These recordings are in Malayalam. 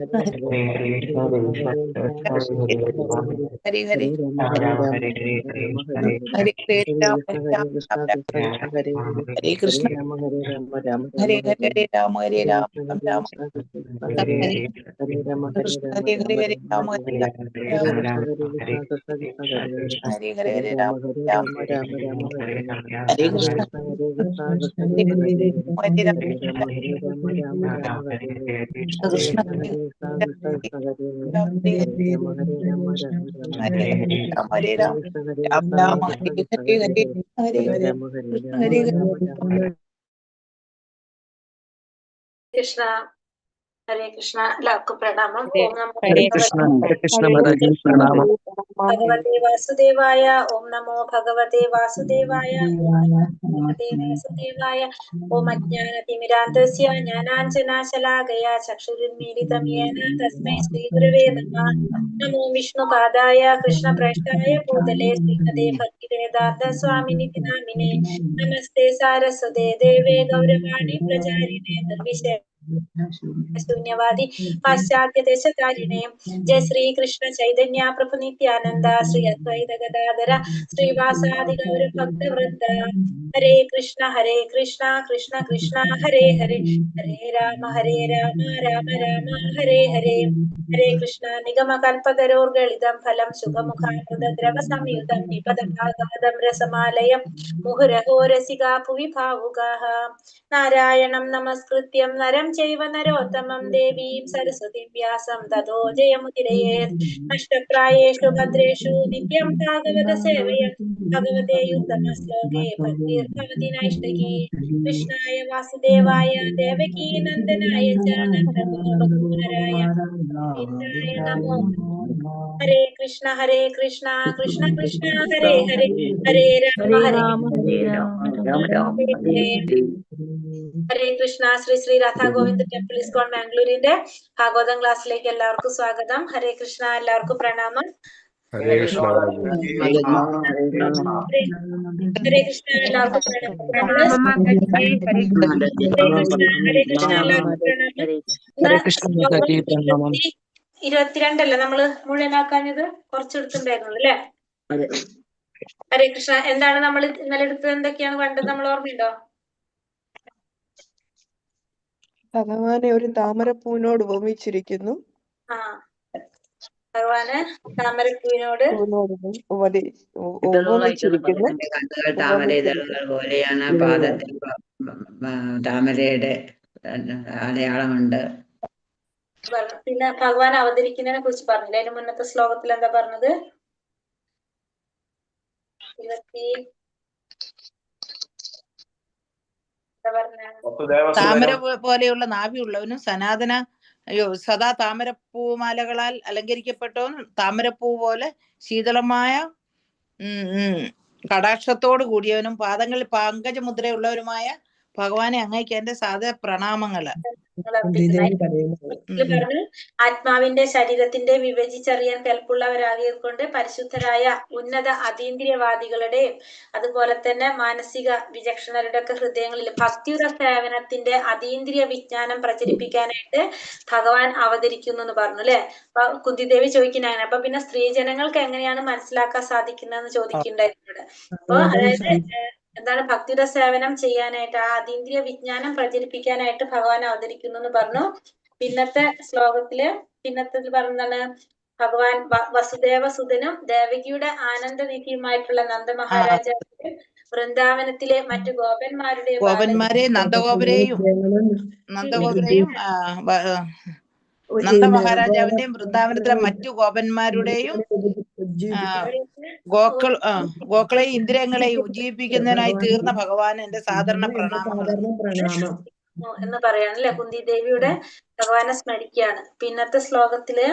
Hare Hare Hare Krishna Krishna Krishna Hare Hare Rama Hare Hare Rama Rama Hare Hare Hare Hare Hare Hare Ram Krishna Ram Ram Ram Hare Rama Hare Krishna Hare Hare Hare Ram Ram Ram Ram Hare Hare Hare Krishna Hare Hare Hare Ram Hare Hare Ram Hare Ram Hare Rama Hare Krishna Krishna Hare Hare Hare Ram Ram Hare Hare Hare Hare Rama Krishna Hare Krishna Hare Ram Hare Krishna Hare Ram Hare Hare Ram Hare Ram Ram Ram Hare Hare Hare Hare Krishna Hare Krishna ഹരേ കൃഷ്ണ എല്ലാവർക്കും പ്രണാമം. ഓം നമോ Hare Krishna Mataji Pranam. ഭഗവതേ വാസുദേവായ. ഓം നമോ ഭഗവതേ വാസുദേവായ. ഓം നമോ ഭഗവതേ വാസുദേവായ. ഓം അജ്ഞാനതിമിരാന്തസ്യ ജ്ഞാനാഞ്ജനാശലാകയ ചക്ഷുരുന്മീലിതം യേന തസ്മൈ ശ്രീഗുരവേ നമഃ. നമോ വിഷ്ണുപാദായ കൃഷ്ണപ്രേഷ്ഠായ ഭൂതലേ ശ്രീമതേ ഭക്തിവേദാന്ത സ്വാമിനിതി നാമിനേ. നമസ്തേ സാരസ്വതേ ദേവേ ഗൗരവാണി പ്രചാരിണേ നിർവിശേഷ ശൂന്യവാദി പാശ്ചാത്യ ദേശകാരിണേ. ജയ ശ്രീ കൃഷ്ണ ചൈതന്യ പ്രഭു നിത്യാനന്ദ ശ്രീ അദ്വൈത ഗദാധര ശ്രീവാസാദി ഗൗര ഭക്തവൃന്ദ. ഹരേ കൃഷ്ണ കൃഷ്ണ കൃഷ്ണ ഹരേ ഹരേ ഹരേ രാമ രാമ രാമ ഹരേ ഹരേ. ഹരേ കൃഷ്ണ നിഗമ കൽപതരോർഗളിതം ഫലം സുഖമുഖാമൃതദ്രവ സംയുതം നിപതഭാഗവതം രസമാലയം മുഹുരഹോ രസികാ ഭുവി ഭാവുകാഃ. നാരായണം നമസ്കൃത്യം നരം ചൈവ നരോത്തമം ദേവീം സരസ്വതീം വ്യാസം തതോ ജയമുദിരയേത്. നഷ്ടപ്രായേഷു ഭദ്രേഷു നിത്യം ഭാഗവത സേവയം ഭഗവതേ ഉത്തമ ശ്ലോകേ ഭക്തിർഭവതി നൈഷ്ഠികീ. കൃഷ്ണായ വാസുദേവായ ദേവകീ നന്ദനായ ച നന്ദഗോപകുമാരായ ഗോവിന്ദായ നമോ. ഹരേ കൃഷ്ണ കൃഷ്ണ കൃഷ്ണ ഹരേ ഹരേ Hare Rama Hare Ram Ram ഹരേ ഹരേ കൃഷ്ണ. ശ്രീ ശ്രീ രാധാ ഗോവിന്ദ് ടെമ്പിൾ ഇസ്കോൺ മാംഗ്ലൂരിന്റെ ഭാഗവതം ക്ലാസ്സിലേക്ക് എല്ലാവർക്കും സ്വാഗതം. ഹരേ കൃഷ്ണ. എല്ലാവർക്കും പ്രണാമം. Hare Krishna Mataji. ഹരേ കൃഷ്ണ. എല്ലാവർക്കും പ്രണാമം. നമ്മള് ഹരേ കൃഷ്ണ എല്ലാവർക്കും പ്രണാമം. Hare Krishna Mataji Pranam. 22 നമ്മള് മുഴുവനാക്കാഞ്ഞത്, കുറച്ചെടുത്തുണ്ടായിരുന്നു അല്ലേ? ഹരേ കൃഷ്ണ. എന്താണ് നമ്മൾ ഇന്നലെ എടുത്തത്? എന്തൊക്കെയാണ് കണ്ടത്? നമ്മൾ ഓർമ്മയുണ്ടോ? ഭഗവാനെ ഒരു താമരപ്പൂവിനോട് ഉപമിച്ചിരിക്കുന്നു. ആ, ഭഗവാന് താമരപ്പൂവിനോട് ഉപമിച്ചിരിക്കുന്നു. താമരയിതളുകൾ പോലെയാണ്. പാദത്തിൽ താമരയുടെ അടയാളമുണ്ട്. പിന്നെ ഭഗവാൻ അവതരിക്കുന്നതിനെ കുറിച്ച് പറഞ്ഞില്ലേ? അതിന് മുന്നത്തെ ശ്ലോകത്തിൽ എന്താ പറഞ്ഞത്? താമര പോലെയുള്ള നാഭിയുള്ളവനും സനാതന സദാ താമരപ്പൂമാലകളാൽ അലങ്കരിക്കപ്പെട്ടവനും താമരപ്പൂ പോലെ ശീതളമായ കടാക്ഷത്തോട് കൂടിയവനും പാദങ്ങളിൽ പങ്കജമുദ്രയുള്ളവരുമായ ഭഗവാനെ അങ്ങേക്ക് എന്റെ സാധാ പ്രണാമങ്ങള്. പറഞ്ഞു, ആത്മാവിന്റെ ശരീരത്തിന്റെ വിഭജിച്ചറിയാൻ കെൽപ്പുള്ളവരാകിയത് കൊണ്ട് പരിശുദ്ധരായ ഉന്നത അതീന്ദ്രിയവാദികളുടെയും അതുപോലെ തന്നെ മാനസിക വിചക്ഷണരുടെ ഒക്കെ ഹൃദയങ്ങളിൽ ഭക്തിയുടെ സേവനത്തിന്റെ അതീന്ദ്രിയ വിജ്ഞാനം പ്രചരിപ്പിക്കാനായിട്ട് ഭഗവാൻ അവതരിക്കുന്നു എന്ന് പറഞ്ഞു അല്ലെ. അപ്പൊ കുന്തിദേവി ചോദിക്കുന്നതാണ്, അപ്പൊ പിന്നെ സ്ത്രീജനങ്ങൾക്ക് എങ്ങനെയാണ് മനസ്സിലാക്കാൻ സാധിക്കുന്നതെന്ന് ചോദിക്കുന്നുണ്ടായിരുന്നു. അപ്പൊ അതായത് എന്താണ്, ഭക്തിയുടെ സേവനം ചെയ്യാനായിട്ട് ആ അതീന്ദ്രിയ വിജ്ഞാനം പ്രചരിപ്പിക്കാനായിട്ട് ഭഗവാൻ അവതരിക്കുന്നു എന്ന് പറഞ്ഞു. പിന്നത്തെ പറഞ്ഞാണ് ഭഗവാൻ വസുദേവസുതനും ദേവകിയുടെ ആനന്ദനിധിയുമായിട്ടുള്ള നന്ദമഹാരാജാവിന്റെ വൃന്ദാവനത്തിലെ മറ്റു ഗോപന്മാരെയും നന്ദഗോപുരെയും നന്ദമഹാരാജാവിന്റെയും വൃന്ദാവനത്തിലെ മറ്റു ഗോപന്മാരുടെയും ഗോക്കളെ ഇന്ദ്രിയങ്ങളെ ഉജ്ജീവിപ്പിക്കുന്നതിനായി തീർന്ന ഭഗവാൻ എന്റെ സാധാരണ പ്രണാമങ്ങൾ എന്ന് പറയാണ് അല്ലെ. കുന്തി ദേവിയുടെ ഭഗവാനെ സ്മരിക്കുകയാണ്. പിന്നത്തെ ശ്ലോകത്തില്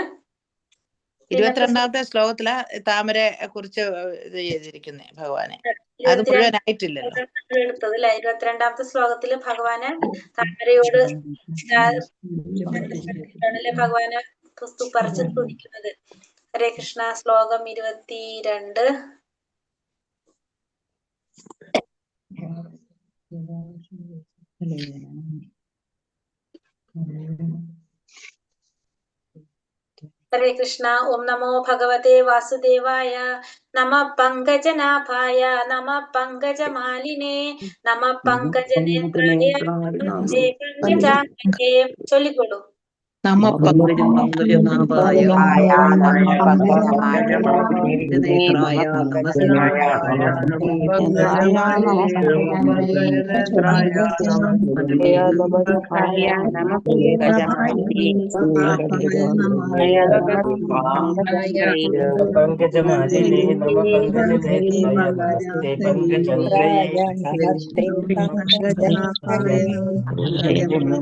22ാമത്തെ ശ്ലോകത്തില് താമരെ കുറിച്ച് ഇത് ചെയ്തിരിക്കുന്നേ ഭഗവാനെ. അത് മുഴുവനായിട്ടില്ലല്ലോ എടുത്തത് അല്ലെ. 22ാമത്തെ ശ്ലോകത്തില് ഭഗവാന് താമരയോട് ഭഗവാനെ പറിച്ച് സ്തുതിക്കുന്നത്. ഹരേ കൃഷ്ണ. ശ്ലോകം 22. ഹരേ കൃഷ്ണ. ഓം നമോ ഭഗവതേ വാസുദേവായ. നമ പങ്കജനാഭായ നമ പങ്കജമാലിനേ നമ പങ്കജനേത്രായ നമസ്തേ പങ്കജാംഗേ. ചൊല്ലിക്കൊള്ളൂ. നമ പങ്കജനാഭായ നമ പങ്കജമാലിനേത്രായ നമസ്തേ പങ്കജമാലിനേ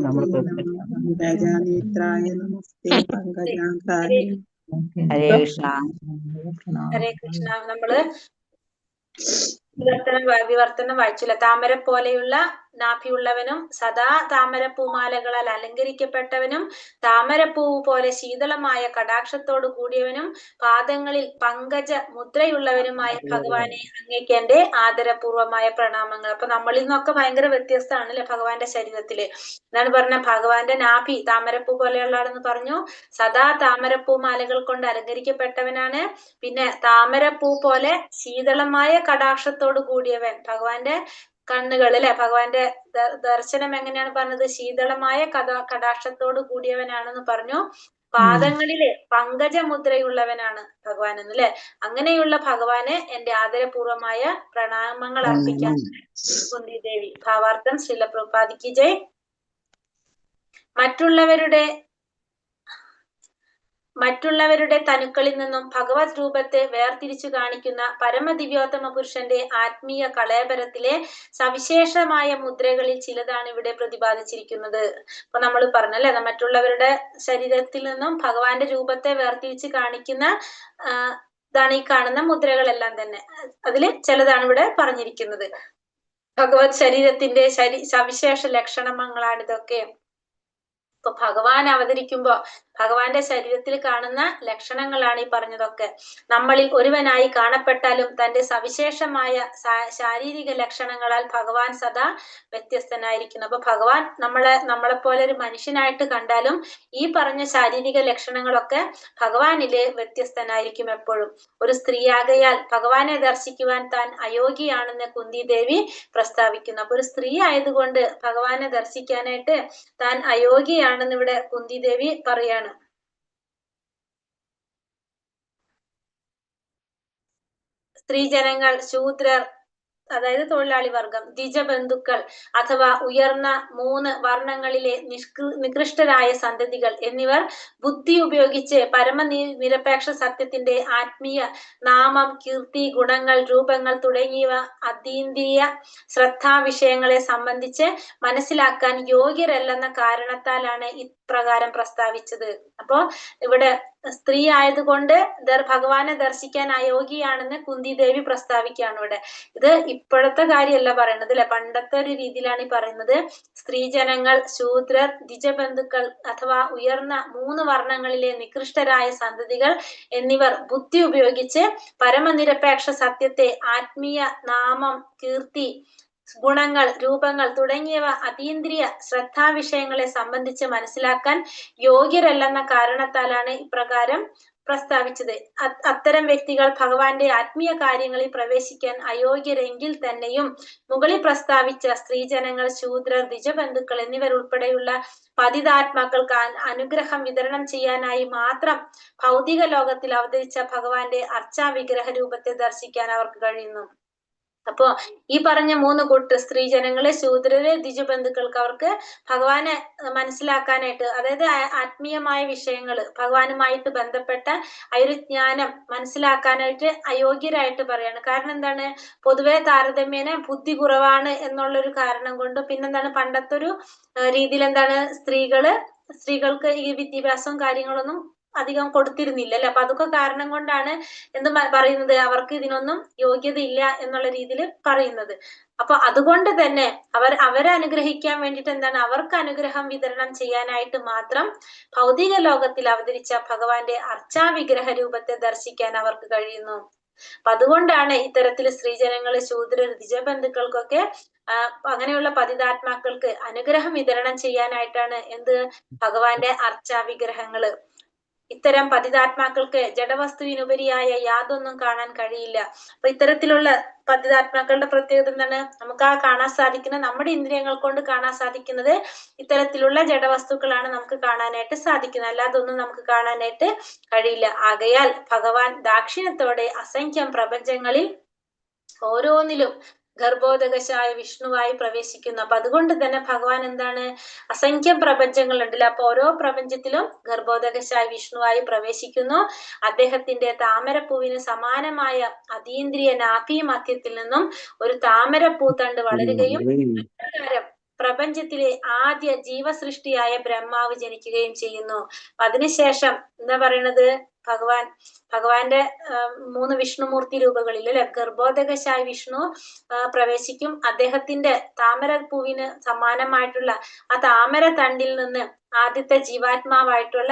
നമ പങ്കജനേത്രായ നമസ്തേ പങ്കജാംഗേ ഹരേ കൃഷ്ണ. ഹരേ കൃഷ്ണ. നമ്മള് വിവർത്തനം വായിച്ചില്ല. താമര പോലെയുള്ള നാഭിയുള്ളവനും സദാ താമരപ്പൂമാലകളാൽ അലങ്കരിക്കപ്പെട്ടവനും താമരപ്പൂവ് പോലെ ശീതളമായ കടാക്ഷത്തോടു കൂടിയവനും പാദങ്ങളിൽ പങ്കജ മുദ്രയുള്ളവനുമായ ഭഗവാനെ അങ്ങേക്ക് എന്റെ ആദരപൂർവമായ പ്രണാമങ്ങൾ. അപ്പൊ നമ്മളിൽ നിന്നൊക്കെ ഭയങ്കര വ്യത്യസ്തമാണ് അല്ലെ ഭഗവാന്റെ ശരീരത്തില്. എന്നാണ് പറഞ്ഞ ഭഗവാന്റെ നാഭി താമരപ്പൂ പോലെയുള്ളതാണെന്ന് പറഞ്ഞു. സദാ താമരപ്പൂ മാലകൾ കൊണ്ട് അലങ്കരിക്കപ്പെട്ടവനാണ്. പിന്നെ താമരപ്പൂ പോലെ ശീതളമായ കടാക്ഷത്തോട് കൂടിയവൻ. ഭഗവാന്റെ കണ്ണുകൾ അല്ലെ, ഭഗവാന്റെ ദർശനം എങ്ങനെയാണ് പറഞ്ഞത്? ശീതളമായ കടാക്ഷത്തോട് കൂടിയവനാണെന്ന് പറഞ്ഞു. പാദങ്ങളില് പങ്കജമുദ്രയുള്ളവനാണ് ഭഗവാൻ എന്നല്ലേ. അങ്ങനെയുള്ള ഭഗവാന് എന്റെ ആദരപൂർവമായ പ്രണാമങ്ങൾ അർപ്പിക്കാൻ കുന്തി ദേവി. ഭാവാർത്ഥം ശ്രീല പ്രഭുപാദിക്ക് ജയ്. മറ്റുള്ളവരുടെ തനുക്കളിൽ നിന്നും ഭഗവത് രൂപത്തെ വേർതിരിച്ചു കാണിക്കുന്ന പരമദിവ്യോത്തമ പുരുഷന്റെ ആത്മീയ കളയപരത്തിലെ സവിശേഷമായ മുദ്രകളിൽ ചിലതാണ് ഇവിടെ പ്രതിപാദിച്ചിരിക്കുന്നത്. അപ്പൊ നമ്മൾ പറഞ്ഞല്ലേ, മറ്റുള്ളവരുടെ ശരീരത്തിൽ നിന്നും ഭഗവാന്റെ രൂപത്തെ വേർതിരിച്ച് കാണിക്കുന്ന ഇതാണ് ഈ കാണുന്ന മുദ്രകളെല്ലാം തന്നെ. അതില് ചിലതാണ് ഇവിടെ പറഞ്ഞിരിക്കുന്നത്. ഭഗവത് ശരീരത്തിന്റെ സവിശേഷ ലക്ഷണങ്ങളാണ് ഇതൊക്കെ. ഇപ്പൊ ഭഗവാൻ അവതരിക്കുമ്പോ ഭഗവാന്റെ ശരീരത്തിൽ കാണുന്ന ലക്ഷണങ്ങളാണ് ഈ പറഞ്ഞതൊക്കെ. നമ്മളിൽ ഒരുവനായി കാണപ്പെട്ടാലും തന്റെ സവിശേഷമായ ശാരീരിക ലക്ഷണങ്ങളാൽ ഭഗവാൻ സദാ വ്യത്യസ്തനായിരിക്കുന്നു. അപ്പൊ ഭഗവാൻ നമ്മളെ പോലെ ഒരു മനുഷ്യനായിട്ട് കണ്ടാലും ഈ പറഞ്ഞ ശാരീരിക ലക്ഷണങ്ങളൊക്കെ ഭഗവാനില് വ്യത്യസ്തനായിരിക്കും എപ്പോഴും. ഒരു സ്ത്രീയാകയാൽ ഭഗവാനെ ദർശിക്കുവാൻ താൻ അയോഗ്യയാണെന്ന് കുന്തി ദേവി പ്രസ്താവിക്കുന്നു. അപ്പൊ ഒരു സ്ത്രീ ആയതുകൊണ്ട് ഭഗവാനെ ദർശിക്കാനായിട്ട് താൻ അയോഗ്യയാണെന്ന് ഇവിടെ കുന്തി ദേവി പറയാണ്. സ്ത്രീജനങ്ങൾ, ശൂദ്രർ അതായത് തൊഴിലാളി വർഗം, ദ്വിജബന്ധുക്കൾ അഥവാ ഉയർന്ന 3 വർണ്ണങ്ങളിലെ നികൃഷ്ടരായ സന്തതികൾ എന്നിവർ ബുദ്ധി ഉപയോഗിച്ച് പരമനിരപേക്ഷ സത്യത്തിന്റെ ആത്മീയ നാമം, കീർത്തി, ഗുണങ്ങൾ, രൂപങ്ങൾ തുടങ്ങിയവ അതീന്ദ്രിയ ശ്രദ്ധാവിഷയങ്ങളെ സംബന്ധിച്ച് മനസ്സിലാക്കാൻ യോഗ്യരല്ലെന്ന കാരണത്താലാണ് ഇപ്രകാരം പ്രസ്താവിച്ചത്. അപ്പോ ഇവിടെ സ്ത്രീ ആയതുകൊണ്ട് ഭഗവാനെ ദർശിക്കാൻ അയോഗ്യയാണെന്ന് കുന്തി ദേവി പ്രസ്താവിക്കുകയാണ് ഇവിടെ. ഇത് ഇപ്പോഴത്തെ കാര്യമല്ല പറയുന്നത് അല്ലെ, പണ്ടത്തെ ഒരു രീതിയിലാണ് ഈ പറയുന്നത്. സ്ത്രീജനങ്ങൾ, ശൂദ്രർ, ദ്വിജബന്ധുക്കൾ അഥവാ ഉയർന്ന 3 വർണ്ണങ്ങളിലെ നികൃഷ്ടരായ സന്തതികൾ എന്നിവർ ബുദ്ധി ഉപയോഗിച്ച് പരമനിരപേക്ഷ സത്യത്തെ ആത്മീയ നാമം, കീർത്തി, ഗുണങ്ങൾ, രൂപങ്ങൾ തുടങ്ങിയവ അതീന്ദ്രിയ ശ്രദ്ധാവിഷയങ്ങളെ സംബന്ധിച്ച് മനസ്സിലാക്കാൻ യോഗ്യരല്ലെന്ന കാരണത്താലാണ് ഇപ്രകാരം പ്രസ്താവിച്ചത്. അത്തരം വ്യക്തികൾ ഭഗവാന്റെ ആത്മീയ കാര്യങ്ങളിൽ പ്രവേശിക്കാൻ അയോഗ്യരെങ്കിൽ തന്നെയും മുകളിൽ പ്രസ്താവിച്ച സ്ത്രീജനങ്ങൾ, ശൂദ്രർ, ദ്വിജബന്ധുക്കൾ എന്നിവരുൾപ്പെടെയുള്ള പതിതാത്മാക്കൾക്ക് അനുഗ്രഹം വിതരണം ചെയ്യാനായി മാത്രം ഭൗതിക ലോകത്തിൽ അവതരിച്ച ഭഗവാന്റെ അർച്ചാവിഗ്രഹ രൂപത്തെ ദർശിക്കാൻ അവർക്ക് കഴിയുന്നു. അപ്പോ ഈ പറഞ്ഞ 3 കൂട്ട് സ്ത്രീജനങ്ങളെ, ശൂദ്രരെ, ദ്വിജബന്ധുക്കൾക്ക് അവർക്ക് ഭഗവാനെ മനസ്സിലാക്കാനായിട്ട്, അതായത് ആത്മീയമായ വിഷയങ്ങൾ ഭഗവാനുമായിട്ട് ബന്ധപ്പെട്ട ആ ഒരു ജ്ഞാനം മനസ്സിലാക്കാനായിട്ട് അയോഗ്യരായിട്ട് പറയാണ്. കാരണം എന്താണ്? പൊതുവെ താരതമ്യേന ബുദ്ധി കുറവാണ് എന്നുള്ളൊരു കാരണം കൊണ്ട്. പിന്നെന്താണ്, പണ്ടത്തെ ഒരു രീതിയിൽ എന്താണ്, സ്ത്രീകൾക്ക് ഈ വിദ്യാഭ്യാസവും കാര്യങ്ങളൊന്നും അധികം കൊടുത്തിരുന്നില്ല അല്ലെ. അപ്പൊ അതൊക്കെ കാരണം കൊണ്ടാണ് എന്ത് പറയുന്നത്, അവർക്ക് ഇതിനൊന്നും യോഗ്യത ഇല്ല എന്നുള്ള രീതിയിൽ പറയുന്നത്. അപ്പൊ അതുകൊണ്ട് തന്നെ അവരെ അനുഗ്രഹിക്കാൻ വേണ്ടിയിട്ട് എന്താണ്, അവർക്ക് അനുഗ്രഹം വിതരണം ചെയ്യാനായിട്ട് മാത്രം ഭൗതിക ലോകത്തിൽ അവതരിച്ച ഭഗവാന്റെ അർച്ചാവിഗ്രഹ രൂപത്തെ ദർശിക്കാൻ അവർക്ക് കഴിയുന്നു. അപ്പൊ അതുകൊണ്ടാണ് ഇത്തരത്തിൽ സ്ത്രീജനങ്ങള്, ശൂദ്രർ, ദ്വിജബന്ധുക്കൾക്കൊക്കെ അങ്ങനെയുള്ള പതിതാത്മാക്കൾക്ക് അനുഗ്രഹം വിതരണം ചെയ്യാനായിട്ടാണ് എന്ത് ഭഗവാന്റെ അർച്ചാവിഗ്രഹങ്ങള്. ഇത്തരം പതിതാത്മാക്കൾക്ക് ജഡവസ്തുവിനുപരിയായ യാതൊന്നും കാണാൻ കഴിയില്ല. അപ്പൊ ഇത്തരത്തിലുള്ള പതിതാത്മാക്കളുടെ പ്രത്യേകത എന്താണ്? നമുക്ക് ആ കാണാൻ സാധിക്കുന്ന, നമ്മുടെ ഇന്ദ്രിയങ്ങൾ കൊണ്ട് കാണാൻ സാധിക്കുന്നത് ഇത്തരത്തിലുള്ള ജഡവസ്തുക്കളാണ് നമുക്ക് കാണാനായിട്ട് സാധിക്കുന്നത്. അല്ലാതെ ഒന്നും നമുക്ക് കാണാനായിട്ട് കഴിയില്ല. ആകയാൽ ഭഗവാൻ ദാക്ഷിണ്യത്തോടെ അസംഖ്യം പ്രപഞ്ചങ്ങളിൽ ഓരോന്നിലും ഗർഭോദകശായ വിഷ്ണുവായി പ്രവേശിക്കുന്നു. അപ്പൊ അതുകൊണ്ട് തന്നെ ഭഗവാൻ എന്താണ്? അസംഖ്യം പ്രപഞ്ചങ്ങൾ ഉണ്ടല്ലോ, അപ്പൊ ഓരോ പ്രപഞ്ചത്തിലും ഗർഭോദകശായ വിഷ്ണുവായി പ്രവേശിക്കുന്നു. അദ്ദേഹത്തിന്റെ താമരപ്പൂവിന് സമാനമായ അതീന്ദ്രിയ നാഭി മധ്യത്തിൽ നിന്നും ഒരു താമരപ്പൂത്തണ്ട് വളരുകയും അപ്രകാരം പ്രപഞ്ചത്തിലെ ആദ്യ ജീവസൃഷ്ടിയായ ബ്രഹ്മാവ് ജനിക്കുകയും ചെയ്യുന്നു. അതിനുശേഷം എന്താ പറയണത്? ഭഗവാന്റെ 3 വിഷ്ണുമൂർത്തി രൂപങ്ങളിൽ അല്ലെ, ഗർഭോദകശായ വിഷ്ണു പ്രവേശിക്കും. അദ്ദേഹത്തിന്റെ താമരപ്പൂവിന് സമാനമായിട്ടുള്ള ആ താമര തണ്ടിൽ നിന്ന് ആദ്യത്തെ ജീവാത്മാവായിട്ടുള്ള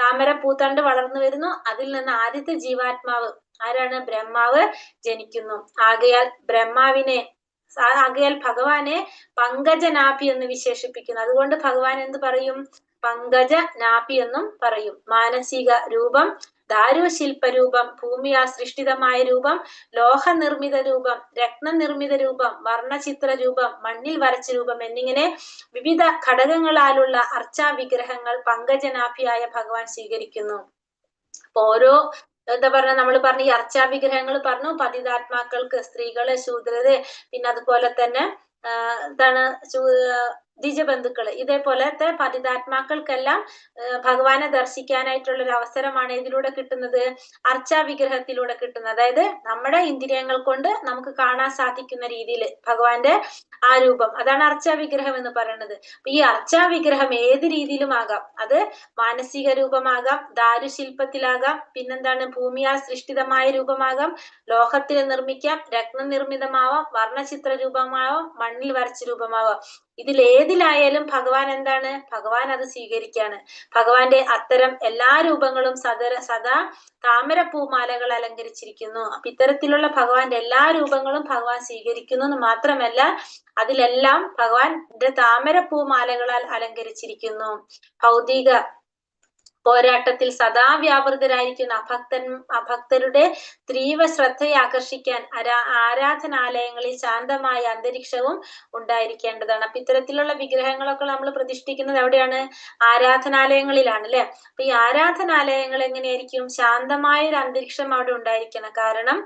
താമരപ്പൂത്തണ്ട് വളർന്നു വരുന്നു. അതിൽ നിന്ന് ആദ്യത്തെ ജീവാത്മാവ് ആരാണ്? ബ്രഹ്മാവ് ജനിക്കുന്നു. ആകയാൽ ഭഗവാനെ പങ്കജനാഭി എന്ന് വിശേഷിപ്പിക്കുന്നു. അതുകൊണ്ട് ഭഗവാൻ എന്ത് പറയും? പങ്കജനാഭി എന്നും പറയും. മാനസിക രൂപം, ദാരുശില്പരൂപം, ഭൂമിയാൽ സൃഷ്ടിതമായ രൂപം, ലോഹനിർമ്മിത രൂപം, രത്നനിർമ്മിത രൂപം, വർണ്ണചിത്ര രൂപം, മണ്ണിൽ വരച്ച രൂപം എന്നിങ്ങനെ വിവിധ ഘടകങ്ങളാലുള്ള അർച്ചാ വിഗ്രഹങ്ങൾ പങ്കജനാഭിയായ ഭഗവാൻ സ്വീകരിക്കുന്നു. ഓരോ എന്താ പറഞ്ഞ, നമ്മൾ പറഞ്ഞു ഈ അർച്ചാ വിഗ്രഹങ്ങൾ പറഞ്ഞു, പതിതാത്മാക്കൾക്ക്, സ്ത്രീകള്, ശൂദ്രര്, പിന്നെ അതുപോലെ തന്നെ എന്താണ് ദ്വിജബന്ധുക്കള്, ഇതേപോലത്തെ പതിതാത്മാക്കൾക്കെല്ലാം ഭഗവാനെ ദർശിക്കാനായിട്ടുള്ള ഒരു അവസരമാണ് ഇതിലൂടെ കിട്ടുന്നത്, അർച്ചാ വിഗ്രഹത്തിലൂടെ കിട്ടുന്നത്. അതായത് നമ്മുടെ ഇന്ദ്രിയങ്ങൾ കൊണ്ട് നമുക്ക് കാണാൻ സാധിക്കുന്ന രീതിയിൽ ഭഗവാന്റെ ആ രൂപം, അതാണ് അർച്ചാ വിഗ്രഹം എന്ന് പറയുന്നത്. ഈ അർച്ചാ വിഗ്രഹം ഏത് രീതിയിലും ആകാം. അത് മാനസിക രൂപമാകാം, ദാരുശില്പത്തിലാകാം, പിന്നെന്താണ് ഭൂമിയാൽ സൃഷ്ടിതമായ രൂപമാകാം, ലോഹത്തിൽ നിർമ്മിക്കാം, രത്നനിർമ്മിതമാവാം, വർണ്ണചിത്ര രൂപമാവാം, മണ്ണിൽ വരച്ച രൂപമാവാം. ഇതിലേതിലായാലും ഭഗവാൻ എന്താണ്? ഭഗവാൻ അത് സ്വീകരിക്കാണ്. ഭഗവാന്റെ അത്തരം എല്ലാ രൂപങ്ങളും സദാ താമരപ്പൂമാലകൾ അലങ്കരിച്ചിരിക്കുന്നു. അപ്പൊ ഇത്തരത്തിലുള്ള ഭഗവാന്റെ എല്ലാ രൂപങ്ങളും ഭഗവാൻ സ്വീകരിക്കുന്നു എന്ന് മാത്രമല്ല, അതിലെല്ലാം ഭഗവാന്റെ താമരപ്പൂമാലകളാൽ അലങ്കരിച്ചിരിക്കുന്നു. ഭൗതിക പോരാട്ടത്തിൽ സദാ വ്യാപൃതരായിരിക്കുന്ന അഭക്തരുടെ തീവ്ര ശ്രദ്ധയെ ആകർഷിക്കാൻ ആരാധനാലയങ്ങളിൽ ശാന്തമായ അന്തരീക്ഷവും ഉണ്ടായിരിക്കേണ്ടതാണ്. അപ്പൊ ഇത്തരത്തിലുള്ള വിഗ്രഹങ്ങളൊക്കെ നമ്മൾ പ്രതിഷ്ഠിക്കുന്നത് എവിടെയാണ്? ആരാധനാലയങ്ങളിലാണ് അല്ലെ. അപ്പൊ ഈ ആരാധനാലയങ്ങൾ എങ്ങനെയായിരിക്കും? ശാന്തമായ ഒരു അന്തരീക്ഷം അവിടെ ഉണ്ടായിരിക്കണം. കാരണം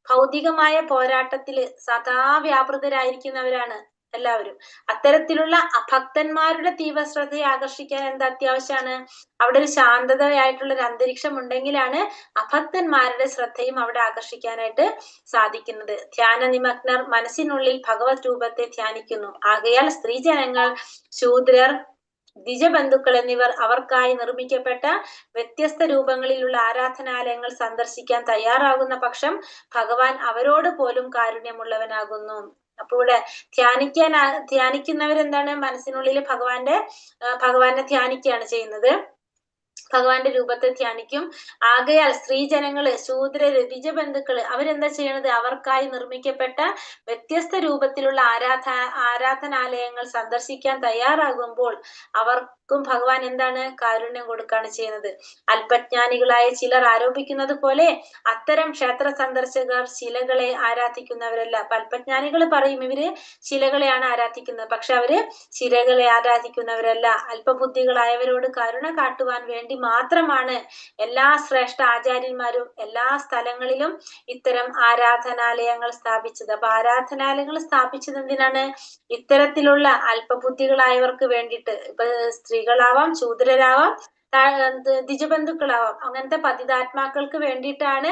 ഭൗതികമായ പോരാട്ടത്തിൽ സദാ വ്യാപൃതരായിരിക്കുന്നവരാണ് എല്ലാവരും. അത്തരത്തിലുള്ള ഭക്തന്മാരുടെ തീവ്രശ്രദ്ധയെ ആകർഷിക്കാൻ എന്താ അത്യാവശ്യമാണ്? അവിടെ ഒരു ശാന്തതയായിട്ടുള്ള ഒരു അന്തരീക്ഷം ഉണ്ടെങ്കിലാണ് അഭക്തന്മാരുടെ ശ്രദ്ധയും അവിടെ ആകർഷിക്കാനായിട്ട് സാധിക്കുന്നത്. ധ്യാന നിമഗ്നർ മനസ്സിനുള്ളിൽ ഭഗവത് രൂപത്തെ ധ്യാനിക്കുന്നു. ആകയാൽ സ്ത്രീജനങ്ങൾ, ശൂദ്രർ, ദ്വിജബന്ധുക്കൾ എന്നിവർ അവർക്കായി നിർമ്മിക്കപ്പെട്ട വ്യത്യസ്ത രൂപങ്ങളിലുള്ള ആരാധനാലയങ്ങൾ സന്ദർശിക്കാൻ തയ്യാറാകുന്ന പക്ഷം ഭഗവാൻ അവരോട് പോലും കാരുണ്യമുള്ളവനാകുന്നു. അപ്പൊ ഇവിടെ ധ്യാനിക്കുന്നവരെന്താണ്? മനസ്സിനുള്ളിൽ ഭഗവാനെ ധ്യാനിക്കുകയാണ് ചെയ്യുന്നത്, ഭഗവാന്റെ രൂപത്തെ ധ്യാനിക്കും. ആകയാൽ സ്ത്രീജനങ്ങള്, ശൂദ്രര്, ദ്വിജബന്ധുക്കള് അവരെന്താ ചെയ്യണത്? അവർക്കായി നിർമ്മിക്കപ്പെട്ട വ്യത്യസ്ത രൂപത്തിലുള്ള ആരാധനാലയങ്ങൾ സന്ദർശിക്കാൻ തയ്യാറാകുമ്പോൾ അവർക്കും ഭഗവാൻ എന്താണ്? കാരുണ്യം കൊടുക്കുകയാണ് ചെയ്യുന്നത്. അല്പജ്ഞാനികളായ ചിലർ ആരോപിക്കുന്നത് പോലെ അത്തരം ക്ഷേത്ര സന്ദർശകർ ശിലകളെ ആരാധിക്കുന്നവരല്ല. അല്പജ്ഞാനികൾ പറയും ഇവര് ശിലകളെയാണ് ആരാധിക്കുന്നത്, പക്ഷെ അവര് ശിലകളെ ആരാധിക്കുന്നവരല്ല. അല്പബുദ്ധികളായവരോട് കരുണ കാട്ടുവാൻ വേണ്ടി മാത്രമാണ് എല്ലാ ശ്രേഷ്ഠ ആചാര്യന്മാരും എല്ലാ സ്ഥലങ്ങളിലും ഇത്തരം ആരാധനാലയങ്ങൾ സ്ഥാപിച്ചത്. അപ്പൊ ആരാധനാലയങ്ങൾ സ്ഥാപിച്ചത് എന്തിനാണ്? ഇത്തരത്തിലുള്ള അല്പബുദ്ധികളായവർക്ക് വേണ്ടിയിട്ട്. ഇപ്പൊ സ്ത്രീകളാവാം, ശൂദ്രരാവാം, ദ്വിജബന്ധുക്കളാവാം, അങ്ങനത്തെ പതിതാത്മാക്കൾക്ക് വേണ്ടിയിട്ടാണ്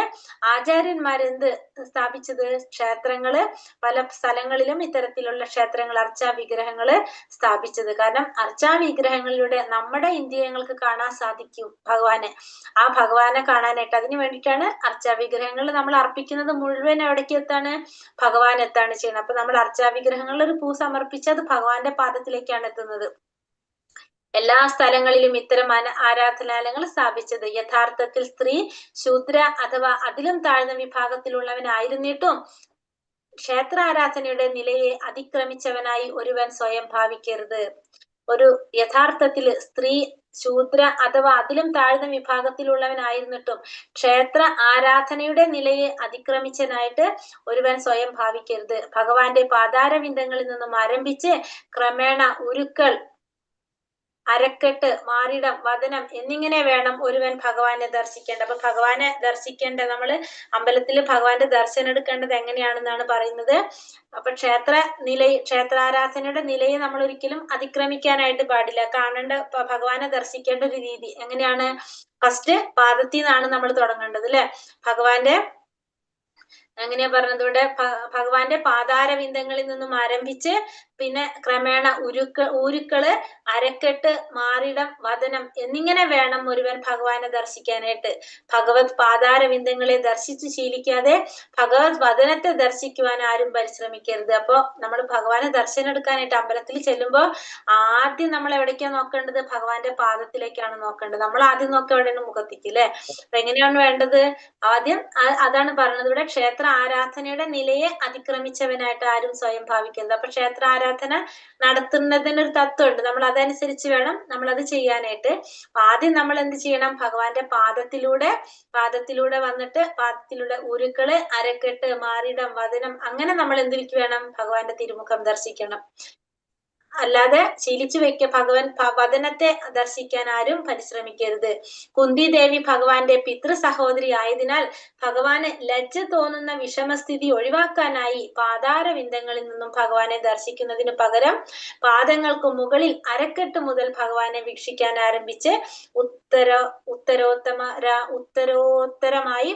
ആചാര്യന്മാരെന്ത് സ്ഥാപിച്ചത്? ക്ഷേത്രങ്ങള്, പല സ്ഥലങ്ങളിലും ഇത്തരത്തിലുള്ള ക്ഷേത്രങ്ങൾ, അർച്ചാ വിഗ്രഹങ്ങള് സ്ഥാപിച്ചത്. കാരണം അർച്ചാ വിഗ്രഹങ്ങളിലൂടെ നമ്മുടെ ഇന്ദ്രിയങ്ങൾക്ക് കാണാൻ സാധിക്കും ഭഗവാനെ. ആ ഭഗവാനെ കാണാനായിട്ട് അതിനു വേണ്ടിയിട്ടാണ് അർച്ചാ വിഗ്രഹങ്ങൾ നമ്മൾ അർപ്പിക്കുന്നത്. മുഴുവൻ എവിടേക്ക് എത്താണ്? ഭഗവാൻ എത്താണ് ചെയ്യുന്നത്. അപ്പൊ നമ്മൾ അർച്ചാ വിഗ്രഹങ്ങളിൽ ഒരു പൂ സമർപ്പിച്ചത് ഭഗവാന്റെ പാദത്തിലേക്കാണ് എത്തുന്നത്. എല്ലാ സ്ഥലങ്ങളിലും ഇത്തരം ആരാധനാലയങ്ങൾ സ്ഥാപിച്ചത് യഥാർത്ഥത്തിൽ സ്ത്രീ, ശൂദ്ര അഥവാ അതിലും താഴ്ന്ന വിഭാഗത്തിലുള്ളവനായിരുന്നിട്ടും ക്ഷേത്ര ആരാധനയുടെ നിലയെ അതിക്രമിച്ചവനായി ഒരുവൻ സ്വയം ഭാവിക്കരുത്. ഒരു യഥാർത്ഥത്തില് സ്ത്രീ ശൂദ്ര അഥവാ അതിലും താഴ്ന്ന വിഭാഗത്തിലുള്ളവനായിരുന്നിട്ടും ക്ഷേത്ര ആരാധനയുടെ നിലയെ അതിക്രമിച്ചനായിട്ട് ഒരുവൻ സ്വയം ഭാവിക്കരുത്. ഭഗവാന്റെ പാതാരവിന്ദങ്ങളിൽ നിന്നും ആരംഭിച്ച് ക്രമേണ ഉരുക്കൾ, അരക്കെട്ട്, മാറിടം, വദനം എന്നിങ്ങനെ വേണം ഒരുവൻ ഭഗവാനെ ദർശിക്കേണ്ടത്. അപ്പൊ ഭഗവാനെ ദർശിക്കേണ്ട നമ്മള് അമ്പലത്തിൽ ഭഗവാന്റെ ദർശനം എടുക്കേണ്ടത് എങ്ങനെയാണെന്നാണ് പറയുന്നത്. അപ്പൊ ക്ഷേത്രാരാധനയുടെ നിലയെ നമ്മൾ ഒരിക്കലും അതിക്രമിക്കാനായിട്ട് പാടില്ല. കാണേണ്ട ഭഗവാനെ ദർശിക്കേണ്ട ഒരു രീതി എങ്ങനെയാണ്? ഫസ്റ്റ് പാദത്തിൽ നിന്നാണ് നമ്മൾ തുടങ്ങേണ്ടത് അല്ലെ. ഭഗവാന്റെ എങ്ങനെയാ പറഞ്ഞത് ഇവിടെ? ഭഗവാന്റെ പാതാരവിന്ദങ്ങളിൽ നിന്നും ആരംഭിച്ച് പിന്നെ ക്രമേണ ഊരുക്കള്, അരക്കെട്ട്, മാറിടം, വദനം എന്നിങ്ങനെ വേണം ഒരുവൻ ഭഗവാനെ ദർശിക്കാനായിട്ട്. ഭഗവത് പാതാരവിന്ദങ്ങളെ ദർശിച്ച് ശീലിക്കാതെ ഭഗവത് വദനത്തെ ദർശിക്കുവാൻ ആരും പരിശ്രമിക്കരുത്. അപ്പൊ നമ്മൾ ഭഗവാനെ ദർശനം എടുക്കാനായിട്ട് അമ്പലത്തിൽ ചെല്ലുമ്പോൾ ആദ്യം നമ്മൾ എവിടേക്കാ നോക്കേണ്ടത്? ഭഗവാന്റെ പാദത്തിലേക്കാണ് നോക്കേണ്ടത്. നമ്മൾ ആദ്യം നോക്കുക എവിടെയാണ്? മുഖത്തേക്ക് അല്ലെ. അപ്പൊ എങ്ങനെയാണ് വേണ്ടത്? ആദ്യം അതാണ് പറഞ്ഞത് ഇവിടെ, ക്ഷേത്ര ആരാധനയുടെ നിലയെ അതിക്രമിച്ചവനായിട്ട് ആരും സ്വയം ഭാവിക്കരുത്. അപ്പൊ ക്ഷേത്ര ആരാധന നടത്തുന്നതിനൊരു തത്വമുണ്ട്. നമ്മൾ അതനുസരിച്ച് വേണം നമ്മൾ അത് ചെയ്യാനായിട്ട്. ആദ്യം നമ്മൾ എന്ത് ചെയ്യണം? ഭഗവാന്റെ പാദത്തിലൂടെ വന്നിട്ട് പാദത്തിലൂടെ ഉരുക്കള്, അരക്കെട്ട്, മാറിടം, വദനം അങ്ങനെ നമ്മൾ എന്തിലേക്ക് വേണം? ഭഗവാന്റെ തിരുമുഖം ദർശിക്കണം. അല്ലാതെ ശീലിച്ചു വെക്ക ഭഗവാൻ വദനത്തെ ദർശിക്കാൻ ആരും പരിശ്രമിക്കരുത്. കുന്തി ദേവി ഭഗവാന്റെ പിതൃ സഹോദരി ആയതിനാൽ ഭഗവാന് ലജ്ജ തോന്നുന്ന വിഷമസ്ഥിതി ഒഴിവാക്കാനായി പാതാരവിന്ദങ്ങളിൽ നിന്നും ഭഗവാനെ ദർശിക്കുന്നതിന് പകരം പാദങ്ങൾക്ക് മുകളിൽ അരക്കെട്ട് മുതൽ ഭഗവാനെ വീക്ഷിക്കാൻ ആരംഭിച്ച് ഉത്തരോത്തരമായി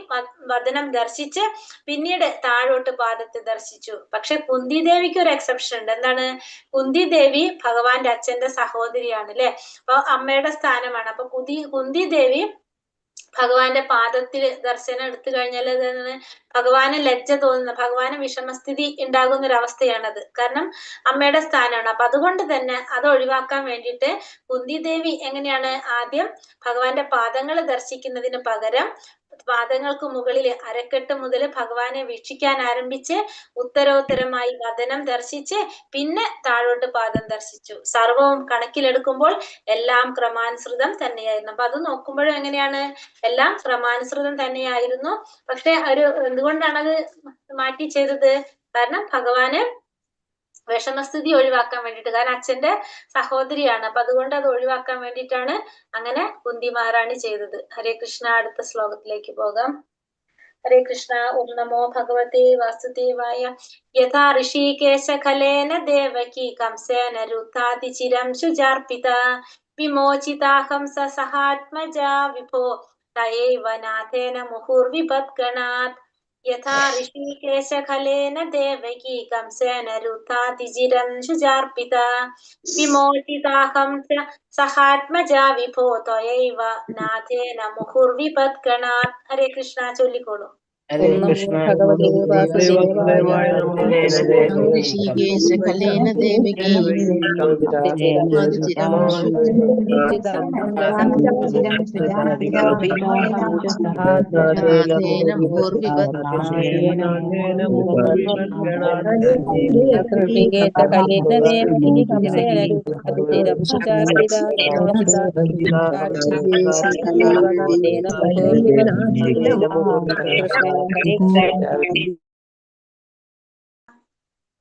വദനം ദർശിച്ച് പിന്നീട് താഴോട്ട് പാദത്തെ ദർശിച്ചു. പക്ഷെ കുന്തി ദേവിക്ക് ഒരു എക്സെപ്ഷൻ ഉണ്ട്. എന്താണ്? കുന്തി ദേവി ഭഗവാന്റെ അച്ഛന്റെ സഹോദരിയാണ് അല്ലെ. അപ്പൊ അമ്മയുടെ സ്ഥാനമാണ്. അപ്പൊ കുന്തി ദേവി ഭഗവാന്റെ പാദത്തിൽ ദർശനം എടുത്തു കഴിഞ്ഞാൽ ഭഗവാന് ലജ്ജ തോന്നുന്ന, ഭഗവാന് വിഷമസ്ഥിതി ഉണ്ടാകുന്ന ഒരു അവസ്ഥയാണത്. കാരണം അമ്മയുടെ സ്ഥാനമാണ്. അപ്പൊ അതുകൊണ്ട് തന്നെ അത് ഒഴിവാക്കാൻ വേണ്ടിയിട്ട് കുന്തി ദേവി എങ്ങനെയാണ്? ആദ്യം ഭഗവാന്റെ പാദങ്ങൾ ദർശിക്കുന്നതിന് പകരം പാദങ്ങൾക്ക് മുകളിൽ അരക്കെട്ട് മുതൽ ഭഗവാനെ വീക്ഷിക്കാൻ ആരംഭിച്ച് ഉത്തരോത്തരമായി വദനം ദർശിച്ച് പിന്നെ താഴോട്ട് പാദം ദർശിച്ചു. സർവവും കണക്കിലെടുക്കുമ്പോൾ എല്ലാം ക്രമാനുസൃതം തന്നെയായിരുന്നു. അപ്പൊ അത് നോക്കുമ്പോഴും എങ്ങനെയാണ്? എല്ലാം ക്രമാനുസൃതം തന്നെയായിരുന്നു. പക്ഷെ എന്തുകൊണ്ടാണ് അത് മാറ്റി ചെയ്തത്? കാരണം ഭഗവാന് വിഷമസ്ഥിതി ഒഴിവാക്കാൻ വേണ്ടിയിട്ട്. കാരണം അച്ഛന്റെ സഹോദരിയാണ്. അപ്പൊ അതുകൊണ്ട് അത് ഒഴിവാക്കാൻ വേണ്ടിയിട്ടാണ് അങ്ങനെ കുന്തി മഹാറാണി ചെയ്തത്. ഹരേ കൃഷ്ണ. അടുത്ത ശ്ലോകത്തിലേക്ക് പോകാം. ഹരേ കൃഷ്ണ. ഓം നമോ ഭഗവതേ വാസുദേവായ. യഥാ ഋഷികേശ ഖലേന ദേവകി കംസേന രുദ്ധാതിചിരം ശുചാർപ്പിത വിമോചിതാഹം സഹാത്മജാ വിഭോ തയൈവ നാഥേന മുഹുർവിപദ്ഗണാത്. യഥാ ഋഷികേശ ഖലേന ദേവകി കംസേന രുദ്ധാതിചിരം ശുചാർപ്പിത വിമോചിതാഹം സഹാത്മജാ വിഭോ ത്വയൈവ നാഥേന മുഹുർവിപദ്ഗണാത്. ഹരേ കൃഷ്ണ. ചൊല്ലിക്കോളൂ. ഹരേ കൃഷ്ണ. ഭഗവതേ വാസുദേവായ. ഋഷികേശ ഖലേന ദേവകി നാഥേന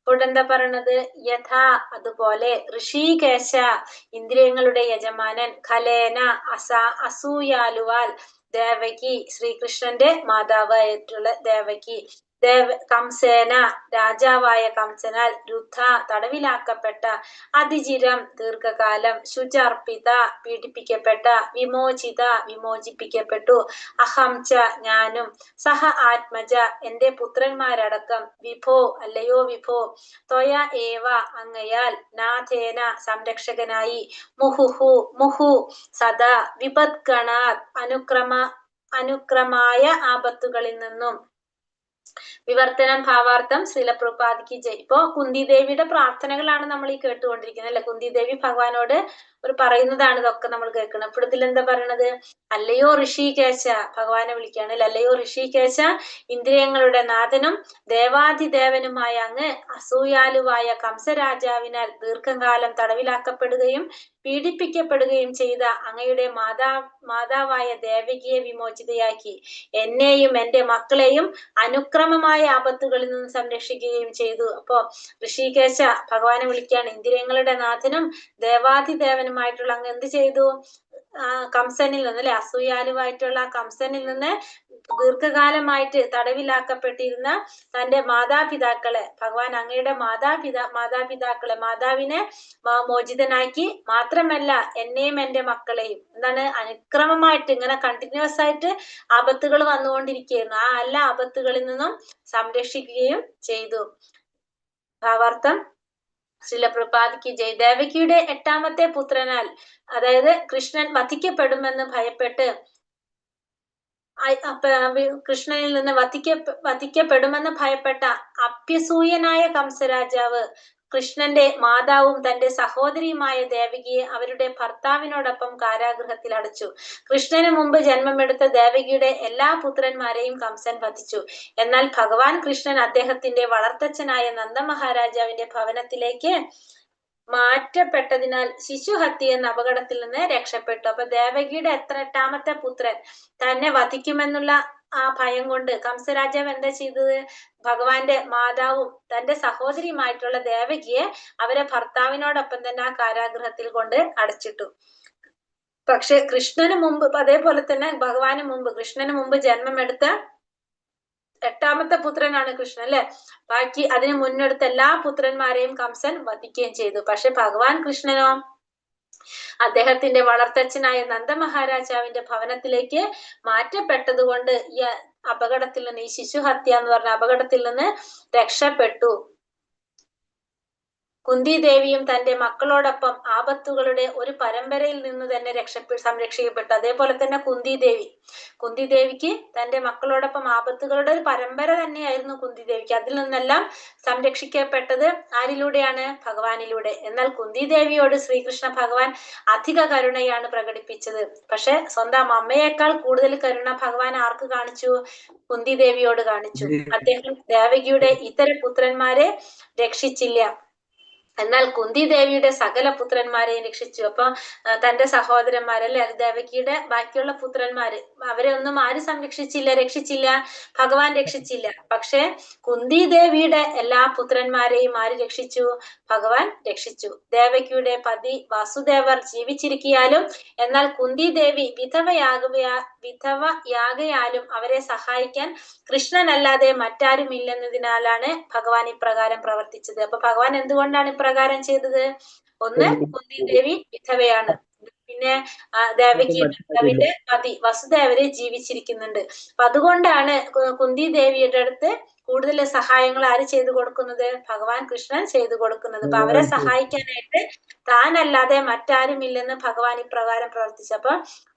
ഇവിടെ എന്താ പറയണത്? യഥാ അതുപോലെ, ഋഷികേശ ഇന്ദ്രിയങ്ങളുടെ യജമാനൻ, ഖലേന അസൂയാലുവാൽ, ദേവകി ശ്രീകൃഷ്ണന്റെ മാതാവായിട്ടുള്ള ദേവകി, കംസേന രാജാവായ കംസനാൽ, രുദ്ധ തടവിലാക്കപ്പെട്ട, അതിചിരം ദീർഘകാലം, ശുചാർപ്പിത പീഡിപ്പിക്കപ്പെട്ട, വിമോചിത വിമോചിപ്പിക്കപ്പെട്ടു, അഹം ച ഞാനും, സഹ ആത്മജ എന്റെ പുത്രന്മാരടക്കം, വിഭോ അല്ലയോ വിഭോ, ത്വയ ഏവ അങ്ങയാൽ, നാഥേന സംരക്ഷകനായി, മുഹു സദാ, വിപദ്ഗണാത് അനുക്രമായ ആപത്തുകളിൽ നിന്നും. വിവർത്തനം ഭാവാർത്ഥം ശ്രീല പ്രഭുപാദിക്ക് ജയ്. ഇപ്പോ കുന്തി ദേവിയുടെ പ്രാർത്ഥനകളാണ് നമ്മൾ ഈ കേട്ടുകൊണ്ടിരിക്കുന്നത് അല്ലെ. കുന്തി ദേവി ഭഗവാനോട് ഒരു പറയുന്നതാണ് ഇതൊക്കെ നമ്മൾ കേൾക്കണം. ഇപ്പോൾ ഇതിലെന്താ പറയണത്? അല്ലയോ ഋഷികേശ, ഭഗവാനെ വിളിക്കുകയാണ്. അല്ലയോ ഋഷികേശ, ഇന്ദ്രിയങ്ങളുടെ നാഥനും ദേവാധിദേവനുമായ അങ്ങ് അസൂയാലുവായ കംസരാജാവിനാൽ ദീർഘകാലം തടവിലാക്കപ്പെടുകയും പീഡിപ്പിക്കപ്പെടുകയും ചെയ്ത അങ്ങയുടെ മാതാവായ ദേവകിയെ വിമോചിതയാക്കി എന്നെയും എന്റെ മക്കളെയും അനുക്രമമായ ആപത്തുകളിൽ നിന്ന് സംരക്ഷിക്കുകയും ചെയ്തു. അപ്പോ ഋഷികേശ ഭഗവാനെ വിളിക്കുകയാണ്. ഇന്ദ്രിയങ്ങളുടെ നാഥനും ദേവാധിദേവനുമായിട്ടുള്ള അങ്ങ് എന്ത് ചെയ്തു? കംസനിൽ നിന്ന്, അല്ലെ, അസൂയാലുവായിട്ടുള്ള കംസനിൽ നിന്ന് ദീർഘകാലമായിട്ട് തടവിലാക്കപ്പെട്ടിരുന്ന തന്റെ മാതാപിതാക്കളെ, ഭഗവാൻ അങ്ങയുടെ മാതാപിതാക്കളെ, മാതാവിനെ മോചിതനാക്കി. മാത്രമല്ല എന്നെയും എന്റെ മക്കളെയും, എന്താണ്, അനുക്രമമായിട്ട് ഇങ്ങനെ കണ്ടിന്യൂസ് ആയിട്ട് ആപത്തുകൾ വന്നുകൊണ്ടിരിക്കുകയായിരുന്നു. ആ എല്ലാ ആപത്തുകളിൽ നിന്നും സംരക്ഷിക്കുകയും ചെയ്തു. ഭാവാർത്ഥം ശ്രീല പ്രഭുപാദയ്ക്ക് ജയ്. ദേവകിയുടെ 8ാമത്തെ പുത്രനാൽ, അതായത് കൃഷ്ണൻ വധിക്കപ്പെടുമെന്ന് ഭയപ്പെട്ട്, കൃഷ്ണനിൽ നിന്ന് വധിക്കപ്പെടുമെന്ന് ഭയപ്പെട്ട അപ്യസൂയനായ കംസരാജാവ് കൃഷ്ണന്റെ മാതാവും തന്റെ സഹോദരിയുമായ ദേവകിയെ അവരുടെ ഭർത്താവിനോടൊപ്പം കാരാഗൃഹത്തിൽ അടച്ചു. കൃഷ്ണന് മുമ്പ് ജന്മമെടുത്ത ദേവകിയുടെ എല്ലാ പുത്രന്മാരെയും കംസൻ വധിച്ചു. എന്നാൽ ഭഗവാൻ കൃഷ്ണൻ അദ്ദേഹത്തിന്റെ വളർത്തച്ഛനായ നന്ദമഹാരാജാവിന്റെ ഭവനത്തിലേക്ക് മാറ്റപ്പെട്ടതിനാൽ ശിശുഹത്യ എന്ന അപകടത്തിൽ നിന്ന് രക്ഷപ്പെട്ടു. അപ്പൊ ദേവകിയുടെ 8ാമത്തെ പുത്രൻ തന്നെ വധിക്കുമെന്നുള്ള ആ ഭയം കൊണ്ട് കംസരാജാവ് എന്താ ചെയ്തത്? ഭഗവാന്റെ മാതാവും തന്റെ സഹോദരിയുമായിട്ടുള്ള ദേവകിയെ അവരെ ഭർത്താവിനോടൊപ്പം തന്നെ ആ കാരാഗൃഹത്തിൽ കൊണ്ട് അടച്ചിട്ടു. പക്ഷെ കൃഷ്ണന് മുമ്പ്, അതേപോലെ തന്നെ ഭഗവാന് മുമ്പ്, കൃഷ്ണന് മുമ്പ് ജന്മമെടുത്ത 8ാമത്തെ പുത്രനാണ് കൃഷ്ണൻ, അല്ലെ. ബാക്കി അതിന് മുന്നെടുത്ത എല്ലാ പുത്രന്മാരെയും കംസൻ വധിക്കുകയും ചെയ്തു. പക്ഷെ ഭഗവാൻ കൃഷ്ണനോ അദ്ദേഹത്തിന്റെ വളർത്തച്ഛനായ നന്ദമഹാരാജാവിന്റെ ഭവനത്തിലേക്ക് മാറ്റപ്പെട്ടത് കൊണ്ട് ഈ അപകടത്തിൽ നിന്ന്, ഈ ശിശുഹത്യ എന്ന് പറഞ്ഞ അപകടത്തിൽ നിന്ന് രക്ഷപ്പെട്ടു. കുന്തി ദേവിയും തന്റെ മക്കളോടൊപ്പം ആപത്തുകളുടെ ഒരു പരമ്പരയിൽ നിന്ന് തന്നെ സംരക്ഷിക്കപ്പെട്ടു. അതേപോലെ തന്നെ കുന്തി ദേവിക്ക് തന്റെ മക്കളോടൊപ്പം ആപത്തുകളുടെ ഒരു പരമ്പര തന്നെയായിരുന്നു കുന്തി ദേവിക്ക്. അതിൽ നിന്നെല്ലാം സംരക്ഷിക്കപ്പെട്ടത് ആരിലൂടെയാണ്? ഭഗവാനിലൂടെ. എന്നാൽ കുന്തി ദേവിയോട് ശ്രീകൃഷ്ണ ഭഗവാൻ അധിക കരുണയാണ് പ്രകടിപ്പിച്ചത്. പക്ഷെ സ്വന്തം അമ്മയേക്കാൾ കൂടുതൽ കരുണ ഭഗവാൻ ആർക്ക് കാണിച്ചു? കുന്തി ദേവിയോട് കാണിച്ചു. അദ്ദേഹം ദേവകിയുടെ ഇതര പുത്രന്മാരെ രക്ഷിച്ചില്ല, എന്നാൽ കുന്തി ദേവിയുടെ സകല പുത്രന്മാരെയും രക്ഷിച്ചു. അപ്പൊ തന്റെ സഹോദരന്മാരല്ലേ, ദേവകിയുടെ ബാക്കിയുള്ള പുത്രന്മാര്, അവരെ ഒന്നും ആര് രക്ഷിച്ചില്ല? ഭഗവാൻ രക്ഷിച്ചില്ല. പക്ഷെ കുന്തി ദേവിയുടെ എല്ലാ പുത്രന്മാരെയും ആര് രക്ഷിച്ചു? ഭഗവാൻ രക്ഷിച്ചു. ദേവകിയുടെ പതി വാസുദേവർ ജീവിച്ചിരിക്കാലും എന്നാൽ കുന്തി ദേവി വിധവയാകയാലും അവരെ സഹായിക്കാൻ കൃഷ്ണനല്ലാതെ മറ്റാരും ഇല്ലെന്നതിനാലാണ് ഭഗവാൻ ഇപ്രകാരം പ്രവർത്തിച്ചത്. അപ്പൊ ഭഗവാൻ എന്തുകൊണ്ടാണ് ഇപ്രകാരം ചെയ്തത്? ഒന്ന്, കുന്തി ദേവി വിധവയാണ്. പിന്നെ ദേവകിയുടെ പതി വസുദേവര് ജീവിച്ചിരിക്കുന്നുണ്ട്. അപ്പൊ അതുകൊണ്ടാണ് കുന്തി ദേവിയുടെ അടുത്ത് കൂടുതൽ സഹായങ്ങൾ ആര് ചെയ്തു കൊടുക്കുന്നത്? ഭഗവാൻ കൃഷ്ണൻ ചെയ്തു കൊടുക്കുന്നത്. അപ്പൊ അവരെ സഹായിക്കാനായിട്ട് താനല്ലാതെ മറ്റാരും ഇല്ലെന്ന് ഭഗവാൻ ഇപ്രകാരം പ്രവർത്തിച്ചു. അപ്പൊ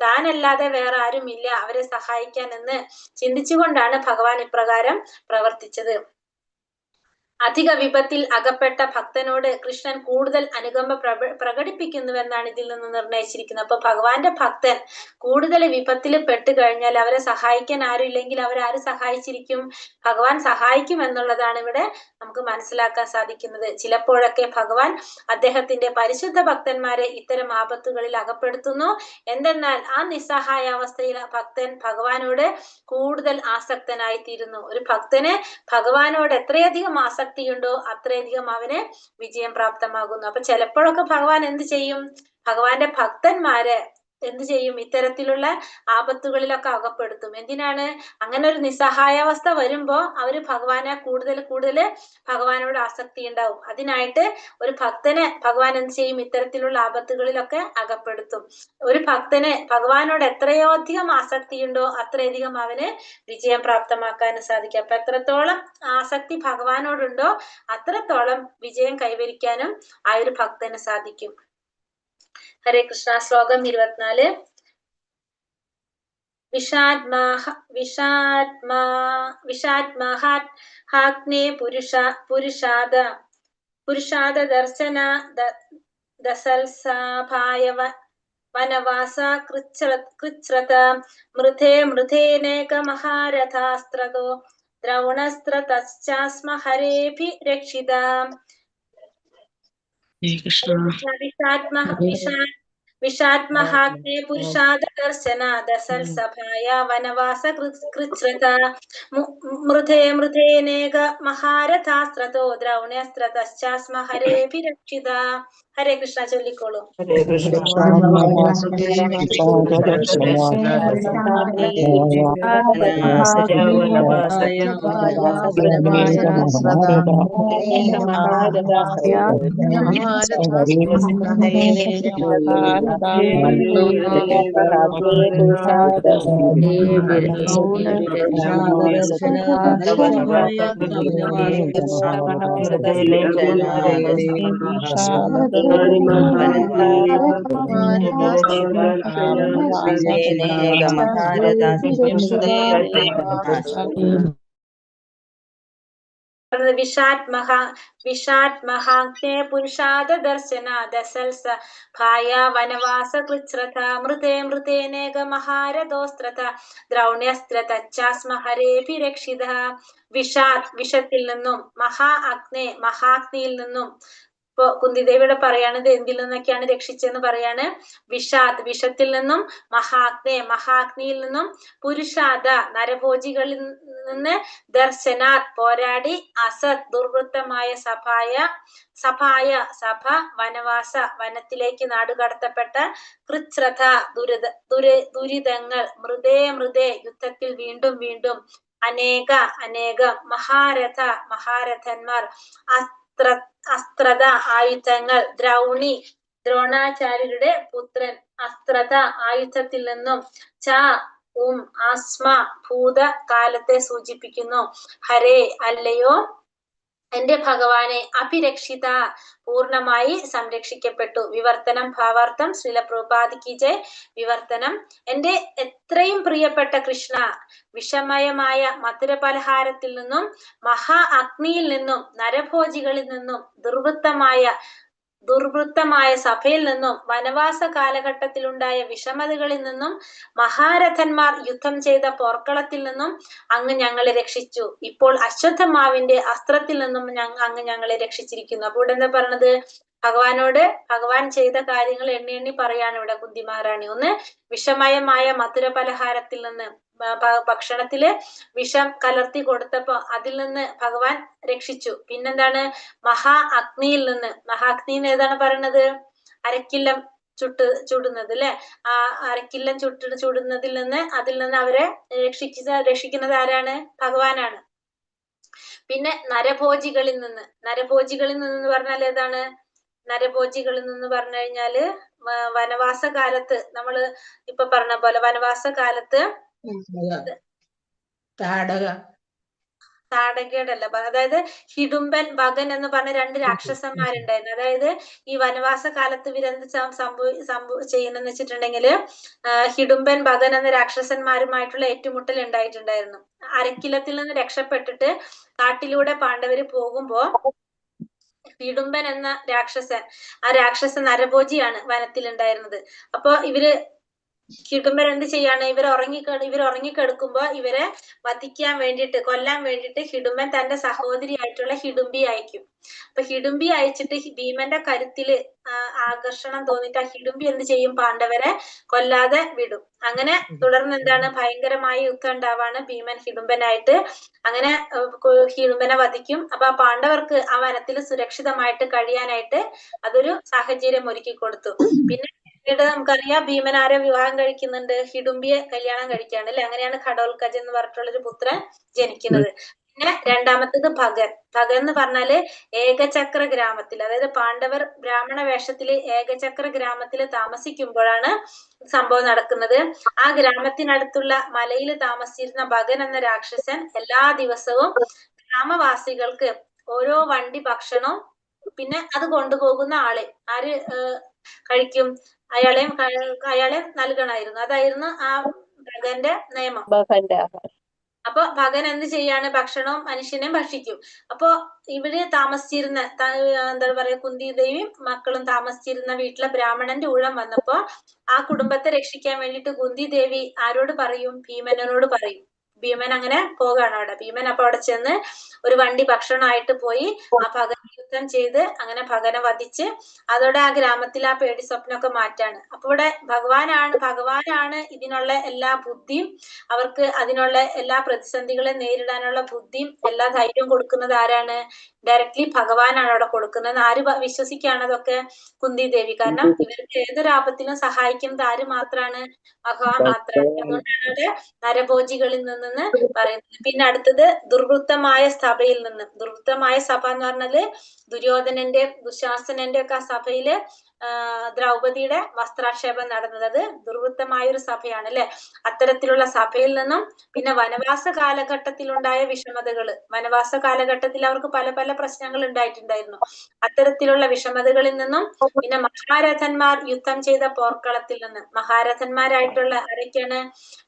താനല്ലാതെ വേറെ ആരും ഇല്ല അവരെ സഹായിക്കാൻ എന്ന് ചിന്തിച്ചുകൊണ്ടാണ് ഭഗവാൻ ഇപ്രകാരം പ്രവർത്തിച്ചത്. അധിക വിപത്തിൽ അകപ്പെട്ട ഭക്തനോട് കൃഷ്ണൻ കൂടുതൽ അനുകമ്പ പ്രകടിപ്പിക്കുന്നുവെന്നാണ് ഇതിൽ നിന്ന് നിർണയിച്ചിരിക്കുന്നത്. അപ്പൊ ഭഗവാന്റെ ഭക്തൻ കൂടുതൽ വിപത്തിൽ പെട്ട് കഴിഞ്ഞാൽ അവരെ സഹായിക്കാൻ ആരുമില്ലെങ്കിൽ അവരാര് സഹായിച്ചിരിക്കും? ഭഗവാൻ സഹായിക്കും എന്നുള്ളതാണ് ഇവിടെ നമുക്ക് മനസ്സിലാക്കാൻ സാധിക്കുന്നത്. ചിലപ്പോഴൊക്കെ ഭഗവാൻ അദ്ദേഹത്തിന്റെ പരിശുദ്ധ ഭക്തന്മാരെ ഇത്തരം ആപത്തുകളിൽ അകപ്പെടുത്തുന്നു. എന്തെന്നാൽ ആ നിസ്സഹായാവസ്ഥയിൽ ഭക്തൻ ഭഗവാനോട് കൂടുതൽ ആസക്തനായി തീരുന്നു. ഒരു ഭക്തന് ഭഗവാനോട് എത്രയധികം ആസക്തിയുണ്ടോ അത്രയധികം അവന് വിജയം പ്രാപ്തമാകുന്നു. അപ്പൊ ചിലപ്പോഴൊക്കെ ഭഗവാൻ എന്ത് ചെയ്യും? ഭഗവാന്റെ ഭക്തന്മാരെ എന്ത് ചെയ്യും? ഇത്തരത്തിലുള്ള ആപത്തുകളിലൊക്കെ അകപ്പെടുത്തും. എന്തിനാണ്? അങ്ങനെ ഒരു നിസ്സഹായാവസ്ഥ വരുമ്പോ അവര് ഭഗവാനെ കൂടുതൽ ഭഗവാനോട് ആസക്തി ഉണ്ടാവും. അതിനായിട്ട് ഒരു ഭക്തനെ ഭഗവാൻ എന്ത് ചെയ്യും? ഇത്തരത്തിലുള്ള ആപത്തുകളിലൊക്കെ അകപ്പെടുത്തും. ഒരു ഭക്തന് ഭഗവാനോട് എത്രയോ അധികം ആസക്തിയുണ്ടോ അത്രയധികം അവന് വിജയം പ്രാപ്തമാക്കാനും സാധിക്കും. അപ്പൊ എത്രത്തോളം ആസക്തി ഭഗവാനോടുണ്ടോ അത്രത്തോളം വിജയം കൈവരിക്കാനും ആ ഒരു ഭക്തന് സാധിക്കും. ഹരേ കൃഷ്ണ. ശ്ലോകം 24. വിഷാത്മാഹാഗ്നേ പുരുഷാദ ദസൽസാഭായ വനവാസ കൃച്ഛ്രത മൃഥേനേക മഹാരഥാസ്ത്രതോ ദ്രൗണസ്ത്രതശ്ചാസ്മ ഹരേഭിരക്ഷിത. വിഷാത്മഹാഗ്നേ പുരുഷാദർശന ദസൽസഭായ വനവാസ കൃച്ഛ്രത മൃഥേനേക മഹാരഥാസ്ത്രതോ ദ്രൗണ്യസ്ത്രതശ്ചാസ്മ ഹരേഭിരക്ഷിത. ഹരേ കൃഷ്ണ ചൊല്ലിക്കോളൂ. ഹരേ കൃഷ്ണ. വിഷാത്മഹാഗ്നേ പുരുഷാദർശന ദസൽസഭായ വനവാസ കൃച്ഛ്രത മൃഥേനേക മഹാരഥോസ്ത്രത ദ്രൗണ്യസ്ത്രതശ്ചാസ്മ ഹരേഭിരക്ഷിത. വിഷത്തിൽ നിന്നും മഹാഗ്നിയിൽ നിന്നും. ഇപ്പൊ കുന്തിദേവിയുടെ പറയാണിത് എന്തിൽ നിന്നൊക്കെയാണ് രക്ഷിച്ചെന്ന് പറയാണ്. വിഷത്തിൽ നിന്നും, മഹാഗ്നിയിൽ നിന്നും, പുരുഷാദ നരഭോജികളിൽ നിന്ന്, ദർശനാത് പോരാടി, അസത് ദുർവൃത്തമായ സഭ വനവാസ വനത്തിലേക്ക് നാടുകടത്തപ്പെട്ട, കൃച്ഛ്രത ദുരിതങ്ങൾ, മൃതേ യുദ്ധത്തിൽ വീണ്ടും, അനേകം മഹാരഥന്മാർ, അസ്ത്രത ആയുധങ്ങൾ, ദ്രോണാചാര്യരുടെ പുത്രൻ, അസ്ത്രത ആയുധത്തിൽ നിന്നും, ആസ്മ ഭൂതകാലത്തെ സൂചിപ്പിക്കുന്നു. ഹരേ അല്ലയോ എന്റെ ഭഗവാനെ, അഭിരക്ഷിത പൂർണ്ണമായി സംരക്ഷിക്കപ്പെട്ടു. വിവർത്തനം ഭാവാർത്ഥം. ശ്രീല പ്രഭുപാദ് കി ജയ്. വിവർത്തനം. എന്റെ എത്രയും പ്രിയപ്പെട്ട കൃഷ്ണ, വിഷമയമായ മധുര പലഹാരത്തിൽ നിന്നും, മഹാ അഗ്നിയിൽ നിന്നും, നരഭോജികളിൽ നിന്നും, ദുർവൃത്തമായ സഭയിൽ നിന്നും, വനവാസ കാലഘട്ടത്തിലുണ്ടായ വിഷമതകളിൽ നിന്നും, മഹാരഥന്മാർ യുദ്ധം ചെയ്ത പോർക്കളത്തിൽ നിന്നും അങ്ങ് ഞങ്ങളെ രക്ഷിച്ചു. ഇപ്പോൾ അശ്വത്ഥമാവിന്റെ അസ്ത്രത്തിൽ നിന്നും അങ്ങ് ഞങ്ങളെ രക്ഷിച്ചിരിക്കുന്നു. അപ്പോൾ ഇവിടെ എന്താ പറഞ്ഞത്? ഭഗവാൻ ചെയ്ത കാര്യങ്ങൾ എണ്ണി പറയാണ് ഇവിടെ കുന്തി മഹാറാണി. ഒന്ന്, വിഷമയമായ മധുര പലഹാരത്തിൽ നിന്ന്, ഭക്ഷണത്തില് വിഷം കലർത്തി കൊടുത്തപ്പോ അതിൽ നിന്ന് ഭഗവാൻ രക്ഷിച്ചു. പിന്നെന്താണ്? മഹാ അഗ്നിയിൽ ഏതാണ് പറയണത്? അരക്കില്ലം ചുടുന്നത് അല്ലെ? ആ അരക്കില്ലം ചുടുന്നതിൽ നിന്ന്, അതിൽ നിന്ന് അവരെ രക്ഷിക്കുന്നത് ആരാണ്? ഭഗവാനാണ്. പിന്നെ നരഭോജികളിൽ നിന്ന് പറഞ്ഞാൽ ഏതാണ്? നരഭോജികളിൽ നിന്ന് പറഞ്ഞു കഴിഞ്ഞാല് വനവാസ കാലത്ത്, നമ്മള് ഇപ്പൊ പറഞ്ഞ പോലെ വനവാസ കാലത്ത് താടകേടല്ല, അതായത് ഹിഡുംബൻ, ഭഗൻ എന്ന് പറഞ്ഞ 2 രാക്ഷസന്മാരുണ്ടായിരുന്നു. അതായത് ഈ വനവാസ കാലത്ത് ഇവരെന്ത് ചെയ്യുന്നെന്ന് വെച്ചിട്ടുണ്ടെങ്കില്, ഹിഡുംബൻ, ഭഗൻ എന്ന രാക്ഷസന്മാരുമായിട്ടുള്ള ഏറ്റുമുട്ടൽ ഉണ്ടായിട്ടുണ്ടായിരുന്നു. അരക്കിലത്തിൽ നിന്ന് രക്ഷപ്പെട്ടിട്ട് കാട്ടിലൂടെ പാണ്ഡവര് പോകുമ്പോ ഹിഡുംബൻ എന്ന രാക്ഷസൻ നരഭോജിയാണ് വനത്തിലുണ്ടായിരുന്നത്. അപ്പൊ ഹിഡുംബൻ എന്ത് ചെയ്യാണ്? ഇവർ ഉറങ്ങിക്കെടുക്കുമ്പോ ഇവരെ വധിക്കാൻ വേണ്ടിയിട്ട്, കൊല്ലാൻ വേണ്ടിയിട്ട് ഹിഡുംബൻ തന്റെ സഹോദരിയായിട്ടുള്ള ഹിഡുംബി അയക്കും. അപ്പൊ ഹിഡുംബി അയച്ചിട്ട് ഭീമന്റെ കരുത്തില് ആകർഷണം തോന്നിയിട്ട് ആ ഹിഡുംബി എന്ത് ചെയ്യും? പാണ്ഡവരെ കൊല്ലാതെ വിടും. അങ്ങനെ തുടർന്ന് എന്താണ്? ഭയങ്കരമായ യുദ്ധം ഉണ്ടാവാണ് ഭീമൻ ഹിഡുംബനായിട്ട്. അങ്ങനെ ഹിഡുംബനെ വധിക്കും. അപ്പൊ ആ പാണ്ഡവർക്ക് ആ വനത്തിൽ സുരക്ഷിതമായിട്ട് കഴിയാനായിട്ട് അതൊരു സാഹചര്യം ഒരുക്കി കൊടുത്തു. പിന്നെ പിന്നീട് നമുക്കറിയാം, ഭീമൻ ആരെ വിവാഹം കഴിക്കുന്നുണ്ട്? ഹിഡുംബിയെ കല്യാണം കഴിക്കുകയാണ് അല്ലെ? അങ്ങനെയാണ് ഘടോൽക്കജൻ എന്ന് പറഞ്ഞിട്ടുള്ള ഒരു പുത്രൻ ജനിക്കുന്നത്. പിന്നെ രണ്ടാമത്തത് ഭഗൻ എന്ന് പറഞ്ഞാല് ഏകചക്ര ഗ്രാമത്തിൽ, അതായത് പാണ്ഡവർ ബ്രാഹ്മണ വേഷത്തില് ഏകചക്ര ഗ്രാമത്തിൽ താമസിക്കുമ്പോഴാണ് സംഭവം നടക്കുന്നത്. ആ ഗ്രാമത്തിനടുത്തുള്ള മലയിൽ താമസിച്ചിരുന്ന ഭഗൻ എന്ന രാക്ഷസൻ എല്ലാ ദിവസവും ഗ്രാമവാസികൾക്ക് ഓരോ വണ്ടി ഭക്ഷണവും പിന്നെ അത് കൊണ്ടുപോകുന്ന ആര് കഴിക്കും? അയാളെ നൽകണമായിരുന്നു. അതായിരുന്നു ആ ഭഗന്റെ നിയമം. അപ്പൊ ഭഗൻ എന്ത് ചെയ്യാണ്? ഭക്ഷണവും മനുഷ്യനെയും ഭക്ഷിക്കും. അപ്പൊ ഇവിടെ താമസിച്ചിരുന്ന എന്താ പറയാ കുന്തിദേവിയും മക്കളും താമസിച്ചിരുന്ന വീട്ടിലെ ബ്രാഹ്മണന്റെ ഊഴം വന്നപ്പോ ആ കുടുംബത്തെ രക്ഷിക്കാൻ വേണ്ടിയിട്ട് കുന്തിദേവി ആരോട് പറയും? ഭീമനോട് പറയും. ഭീമൻ അങ്ങനെ പോകാണ് അവിടെ. ഭീമൻ അപ്പൊ അവിടെ ചെന്ന് ഒരു വണ്ടി ഭക്ഷണമായിട്ട് പോയി ആ ഭഗനെ യുദ്ധം ചെയ്ത് അങ്ങനെ ഭഗനെ വധിച്ച് അതോടെ ആ ഗ്രാമത്തിൽ ആ പേടി സ്വപ്നമൊക്കെ മാറ്റാണ്. അപ്പൊ ഇവിടെ ഭഗവാനാണ് ഇതിനുള്ള എല്ലാ ബുദ്ധിയും അവർക്ക് അതിനുള്ള എല്ലാ പ്രതിസന്ധികളെ നേരിടാനുള്ള ബുദ്ധിയും എല്ലാ ധൈര്യവും കൊടുക്കുന്നത് ആരാണ്? ഡയറക്ട്ലി ഭഗവാനാണ് അവിടെ കൊടുക്കുന്നത്. ആര് വിശ്വസിക്കുകയാണ് അതൊക്കെ? കുന്തിദേവി. കാരണം ഇവർക്ക് ഏതൊരു ആപത്തിലും സഹായിക്കുന്നത് ആര് മാത്രാണ്? ഭഗവാൻ മാത്രമാണ്. അതുകൊണ്ടാണ് അവിടെ നരഭോജികളിൽ നിന്ന് പറയുന്നത്. പിന്നെ അടുത്തത് ദുർവൃത്തമായ സഭയിൽ നിന്ന്. ദുർവൃത്തമായ സഭ എന്ന് പറഞ്ഞാല് ദുര്യോധനന്റെ ദുശാസനന്റെ ഒക്കെ ആ സഭയില് ദ്രൗപദിയുടെ വസ്ത്രാക്ഷേപം നടന്നത്. അത് ദുർവൃത്തമായ ഒരു സഭയാണ് അല്ലെ. അത്തരത്തിലുള്ള സഭയിൽ നിന്നും പിന്നെ വനവാസ കാലഘട്ടത്തിലുണ്ടായ വിഷമതകള്. വനവാസ കാലഘട്ടത്തിൽ അവർക്ക് പല പല പ്രശ്നങ്ങൾ ഉണ്ടായിട്ടുണ്ടായിരുന്നു. അത്തരത്തിലുള്ള വിഷമതകളിൽ നിന്നും പിന്നെ മഹാരഥന്മാർ യുദ്ധം ചെയ്ത പോർക്കളത്തിൽ നിന്ന്. മഹാരഥന്മാരായിട്ടുള്ള ആരൊക്കെയാണ്?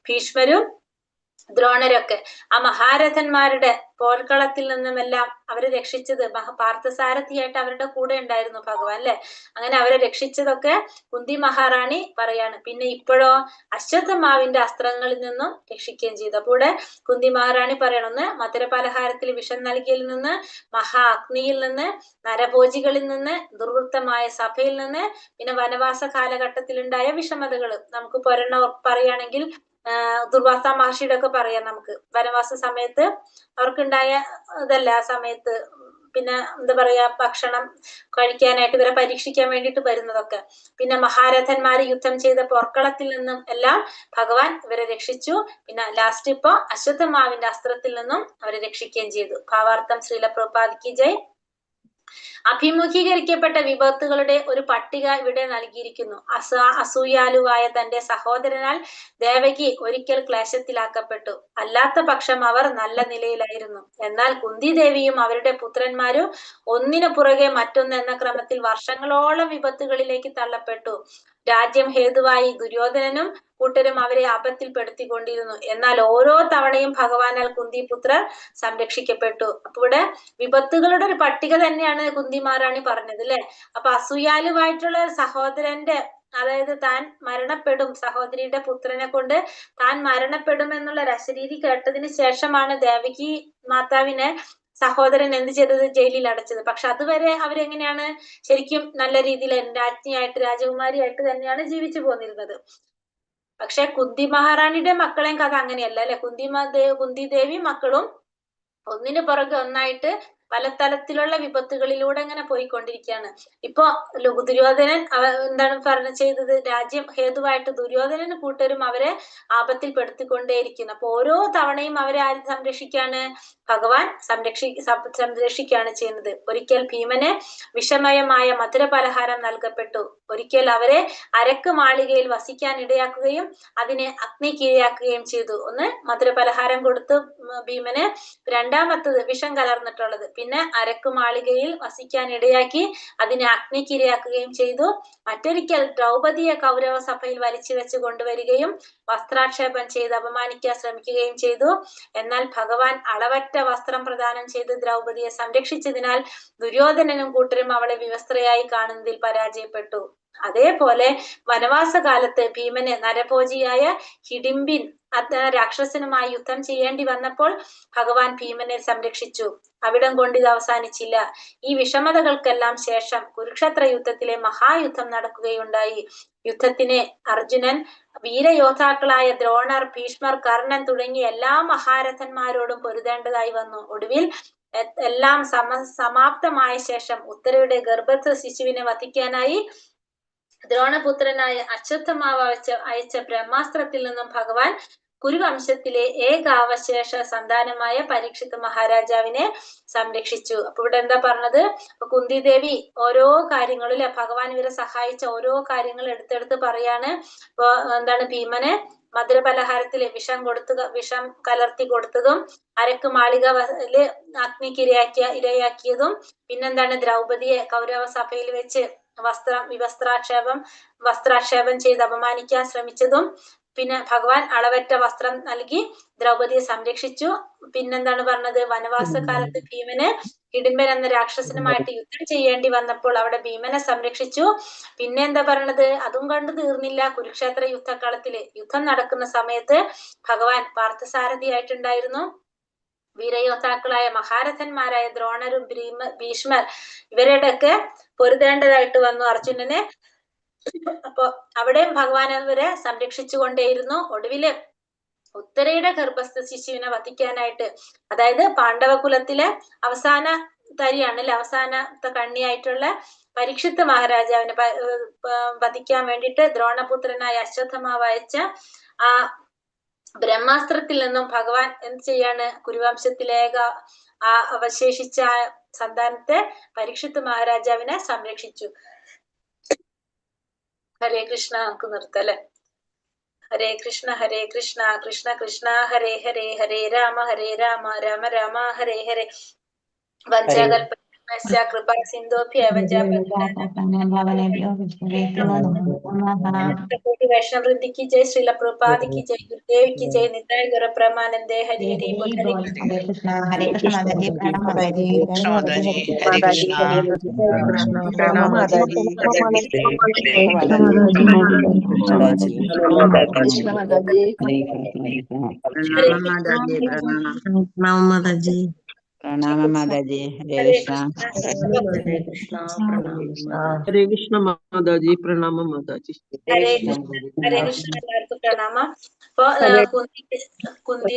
ഭീഷ്മരും ദ്രോണരൊക്കെ. ആ മഹാരഥന്മാരുടെ പോർക്കളത്തിൽ നിന്നുമെല്ലാം അവരെ രക്ഷിച്ചത് പാർത്ഥസാരഥിയായിട്ട് അവരുടെ കൂടെ ഉണ്ടായിരുന്നു ഭഗവാൻ അല്ലെ. അങ്ങനെ അവരെ രക്ഷിച്ചതൊക്കെ കുന്തി മഹാറാണി പറയാണ്. പിന്നെ ഇപ്പോഴോ അശ്വത്ഥമാവിന്റെ അസ്ത്രങ്ങളിൽ നിന്നും രക്ഷിക്കുകയും ചെയ്തു. അപ്പൊ ഇവിടെ കുന്തി മഹാറാണി പറയണമെന്ന് മധുരപലഹാരത്തിൽ വിഷം നൽകിയിൽ നിന്ന്, മഹാ അഗ്നിയിൽ നിന്ന്, നരഭോജികളിൽ നിന്ന്, ദുർവൃത്തമായ സഭയിൽ നിന്ന്, പിന്നെ വനവാസ കാലഘട്ടത്തിലുണ്ടായ വിഷമതകൾ. നമുക്ക് പറയുകയാണെങ്കിൽ ദുർവാസ മഹർഷിയുടെ ഒക്കെ പറയാം നമുക്ക്. വനവാസ സമയത്ത് അവർക്കുണ്ടായ ഇതല്ല ആ സമയത്ത് പിന്നെ എന്താ പറയാ ഭക്ഷണം കഴിക്കാനായിട്ട് ഇവരെ പരീക്ഷിക്കാൻ വേണ്ടിയിട്ട് വരുന്നതൊക്കെ. പിന്നെ മഹാരഥന്മാര് യുദ്ധം ചെയ്ത പോർക്കളത്തിൽ നിന്നും എല്ലാം ഭഗവാൻ ഇവരെ രക്ഷിച്ചു. പിന്നെ ലാസ്റ്റ് ഇപ്പൊ അശ്വത്ഥമാവിന്റെ അസ്ത്രത്തിൽ നിന്നും അവരെ രക്ഷിക്കുകയും ചെയ്തു. ഭാവാർത്ഥം ശ്രീല പ്രഭുപാദിക്ക് ജയ്. അഭിമുഖീകരിക്കപ്പെട്ട വിപത്തുകളുടെ ഒരു പട്ടിക ഇവിടെ നൽകിയിരിക്കുന്നു. അസൂയാലുവായ തന്റെ സഹോദരനാൽ ദേവകി ഒരിക്കൽ ക്ലേശത്തിലാക്കപ്പെട്ടു. അല്ലാത്ത പക്ഷം അവർ നല്ല നിലയിലായിരുന്നു. എന്നാൽ കുന്തിദേവിയും അവരുടെ പുത്രന്മാരും ഒന്നിനു പുറകെ മറ്റൊന്ന് എന്ന ക്രമത്തിൽ വർഷങ്ങളോളം വിപത്തുകളിലേക്ക് തള്ളപ്പെട്ടു. രാജ്യം ഹേതുവായി ദുര്യോധനനും കൂട്ടരും അവരെ ആപത്തിൽപ്പെടുത്തിക്കൊണ്ടിരുന്നു. എന്നാൽ ഓരോ തവണയും ഭഗവാനാൽ കുന്തിപുത്രർ സംരക്ഷിക്കപ്പെട്ടു. അപ്പൊ ഇവിടെ വിപത്തുകളുടെ ഒരു പട്ടിക തന്നെയാണ് കുന്തി മഹാറാണി പറഞ്ഞത് അല്ലെ. അപ്പൊ അസൂയാലുവായിട്ടുള്ള സഹോദരന്റെ അതായത് താൻ മരണപ്പെടും, സഹോദരിയുടെ പുത്രനെ കൊണ്ട് താൻ മരണപ്പെടും എന്നുള്ള രശരീരി കേട്ടതിന് ശേഷമാണ് ദേവകി മാതാവിനെ സഹോദരൻ എന്ത് ചെയ്തത്? ജയിലിൽ അടച്ചത്. പക്ഷെ അതുവരെ അവരെങ്ങനെയാണ് ശരിക്കും നല്ല രീതിയിൽ രാജ്ഞിയായിട്ട് രാജകുമാരിയായിട്ട് തന്നെയാണ് ജീവിച്ചു പോന്നിരുന്നത്. പക്ഷെ കുന്തി മഹാറാണിയുടെ മക്കളെയും കഥ അങ്ങനെയല്ല അല്ലെ. കുന്തിദേവി മക്കളും ഒന്നിനു പുറകെ ഒന്നായിട്ട് പല തരത്തിലുള്ള വിപത്തുകളിലൂടെ ഇങ്ങനെ പോയിക്കൊണ്ടിരിക്കുകയാണ്. ഇപ്പൊ ദുര്യോധനൻ എന്താണ് ചെയ്തത്? രാജ്യം ഹേതുവായിട്ട് ദുര്യോധനന് കൂട്ടരും അവരെ ആപത്തിൽപ്പെടുത്തിക്കൊണ്ടേയിരിക്കുന്നു. അപ്പൊ ഓരോ തവണയും അവരെ ആര് സംരക്ഷിക്കാണ്? ഭഗവാൻ സംരക്ഷിക്കുകയാണ് ചെയ്യുന്നത്. ഒരിക്കൽ ഭീമന് വിഷമയമായ മധുരപലഹാരം നൽകപ്പെട്ടു. ഒരിക്കൽ അവരെ അരക്ക് മാളികയിൽ വസിക്കാൻ ഇടയാക്കുകയും അതിനെ അഗ്നിക്ക് ഇരയാക്കുകയും ചെയ്തു. ഒന്ന് മധുരപലഹാരം കൊടുത്തു ഭീമന്, രണ്ടാമത്തത് വിഷം കലർന്നിട്ടുള്ളത്. പിന്നെ അരക്ക് മാളികയിൽ വസിക്കാൻ ഇടയാക്കി അതിനെ അഗ്നിക്ക് ഇരയാക്കുകയും ചെയ്തു. മറ്റൊരിക്കൽ ദ്രൗപദിയെ കൗരവ സഭയിൽ വലിച്ചു വെച്ച് കൊണ്ടുവരികയും വസ്ത്രാക്ഷേപം ചെയ്ത് അപമാനിക്കാൻ ശ്രമിക്കുകയും ചെയ്തു. എന്നാൽ ഭഗവാൻ അളവറ്റ വസ്ത്രം പ്രദാനം ചെയ്ത് ദ്രൗപദിയെ സംരക്ഷിച്ചതിനാൽ ദുര്യോധനനും കൂട്ടരും അവളെ വിവസ്ത്രയായി കാണുന്നതിൽ പരാജയപ്പെട്ടു. അതേപോലെ വനവാസ കാലത്ത് ഭീമന് നരഭോജിയായ ഹിഡിംബിൻ രാക്ഷസനുമായി യുദ്ധം ചെയ്യേണ്ടി വന്നപ്പോൾ ഭഗവാൻ ഭീമനെ സംരക്ഷിച്ചു. അവിടം കൊണ്ട് ഇത് അവസാനിച്ചില്ല. ഈ വിഷമതകൾക്കെല്ലാം ശേഷം കുരുക്ഷേത്ര യുദ്ധത്തിലെ മഹായുദ്ധം നടക്കുകയുണ്ടായി. യുദ്ധത്തിന് അർജുനൻ വീരയോദ്ധാക്കളായ ദ്രോണർ, ഭീഷ്മർ, കർണൻ തുടങ്ങിയ എല്ലാ മഹാരഥന്മാരോടും പൊരുതേണ്ടതായി വന്നു. ഒടുവിൽ എല്ലാം സമാപ്തമായ ശേഷം ഉത്തരയുടെ ഗർഭസ്ഥ ശിശുവിനെ വധിക്കാനായി ദ്രോണപുത്രനായ അശ്വത്ഥമാവ് അയച്ച ബ്രഹ്മാസ്ത്രത്തിൽ നിന്നും ഭഗവാൻ കുരുവംശത്തിലെ ഏകാവശേഷ സന്താനമായ പരീക്ഷിത് മഹാരാജാവിനെ സംരക്ഷിച്ചു. അപ്പൊ ഇവിടെ എന്താ പറഞ്ഞത്? കുന്തിദേവി ഓരോ കാര്യങ്ങളില് ഭഗവാൻ ഇവരെ സഹായിച്ച ഓരോ കാര്യങ്ങൾ എടുത്തെടുത്ത് പറയാണ്. ഇപ്പൊ എന്താണ് ഭീമന് മധുരപലഹാരത്തില് വിഷം കലർത്തി കൊടുത്തതും അരക്ക് മാളികയില് അഗ്നിക്ക് ഇരയാക്കിയതും പിന്നെന്താണ് ദ്രൗപദിയെ കൗരവ സഭയിൽ വെച്ച് വസ്ത്രാക്ഷേപം ചെയ്ത് അപമാനിക്കാൻ ശ്രമിച്ചതും പിന്നെ ഭഗവാൻ അളവറ്റ വസ്ത്രം നൽകി ദ്രൗപദിയെ സംരക്ഷിച്ചു. പിന്നെന്താണ് പറഞ്ഞത്? വനവാസ കാലത്ത് ഭീമന് ഹിഡിംബൻ എന്ന രാക്ഷസനുമായിട്ട് യുദ്ധം ചെയ്യേണ്ടി വന്നപ്പോൾ അവിടെ ഭീമനെ സംരക്ഷിച്ചു. പിന്നെ എന്താ പറയണത്, അതും കണ്ടു തീർന്നില്ല. കുരുക്ഷേത്ര യുദ്ധക്കളത്തില് യുദ്ധം നടക്കുന്ന സമയത്ത് ഭഗവാൻ പാർത്ഥസാരഥിയായിട്ടുണ്ടായിരുന്നു. വീരയോദ്ധാക്കളായ മഹാരഥന്മാരായ ദ്രോണരും ഭീഷ്മർ ഇവരുടെയൊക്കെ പൊരുതേണ്ടതായിട്ട് വന്നു അർജുനന്. അപ്പൊ അവിടെയും ഭഗവാൻ അവരെ സംരക്ഷിച്ചു കൊണ്ടേയിരുന്നു. ഒടുവില് ഉത്തരയുടെ ഗർഭസ്ഥ ശിശുവിനെ വധിക്കാനായിട്ട്, അതായത് പാണ്ഡവകുലത്തിലെ അവസാന തരിയാണല്ലേ, അവസാനത്തെ കണ്ണിയായിട്ടുള്ള പരീക്ഷിത്ത് മഹാരാജാവിനെ വധിക്കാൻ വേണ്ടിയിട്ട് ദ്രോണപുത്രനായ അശ്വത്ഥമാവ് അയച്ച ആ ബ്രഹ്മാസ്ത്രത്തിൽ നിന്നും ഭഗവാൻ എന്ത് ചെയ്യാണ്, കുരുവംശത്തിലേക ആ അവശേഷിച്ച സന്താനത്തെ പരീക്ഷിത്ത് മഹാരാജാവിനെ സംരക്ഷിച്ചു. ഹരേ കൃഷ്ണ. നമുക്ക് നിർത്തല്ലേ. ഹരേ കൃഷ്ണ കൃഷ്ണ കൃഷ്ണ ഹരേ ഹരേ, ഹരേ രാമ രാമ രാമ ഹരേ ഹരേ. വഞ്ചകൽപ കൃപാ സിന്ധോഭ്യവ वैष्णव वृद्धि की जय, श्रील प्रभुपाद की जय, गुरुदेव की जय, निताय गौर प्रेमानंदे हरि हरि बोल। हरे कृष्ण हरे कृष्ण माताजी प्रणाम माताजी माताजी हरे कृष्ण प्रणाम माताजी। कृष्ण माताजी प्रणाम माताजी प्रणाम माताजी हरे कृष्ण हरे कृष्ण हरे कृष्ण माताजी प्रणाम माताजी हरे कृष्ण എല്ലാവർക്കും പ്രണാമം. അപ്പൊ കുന്തി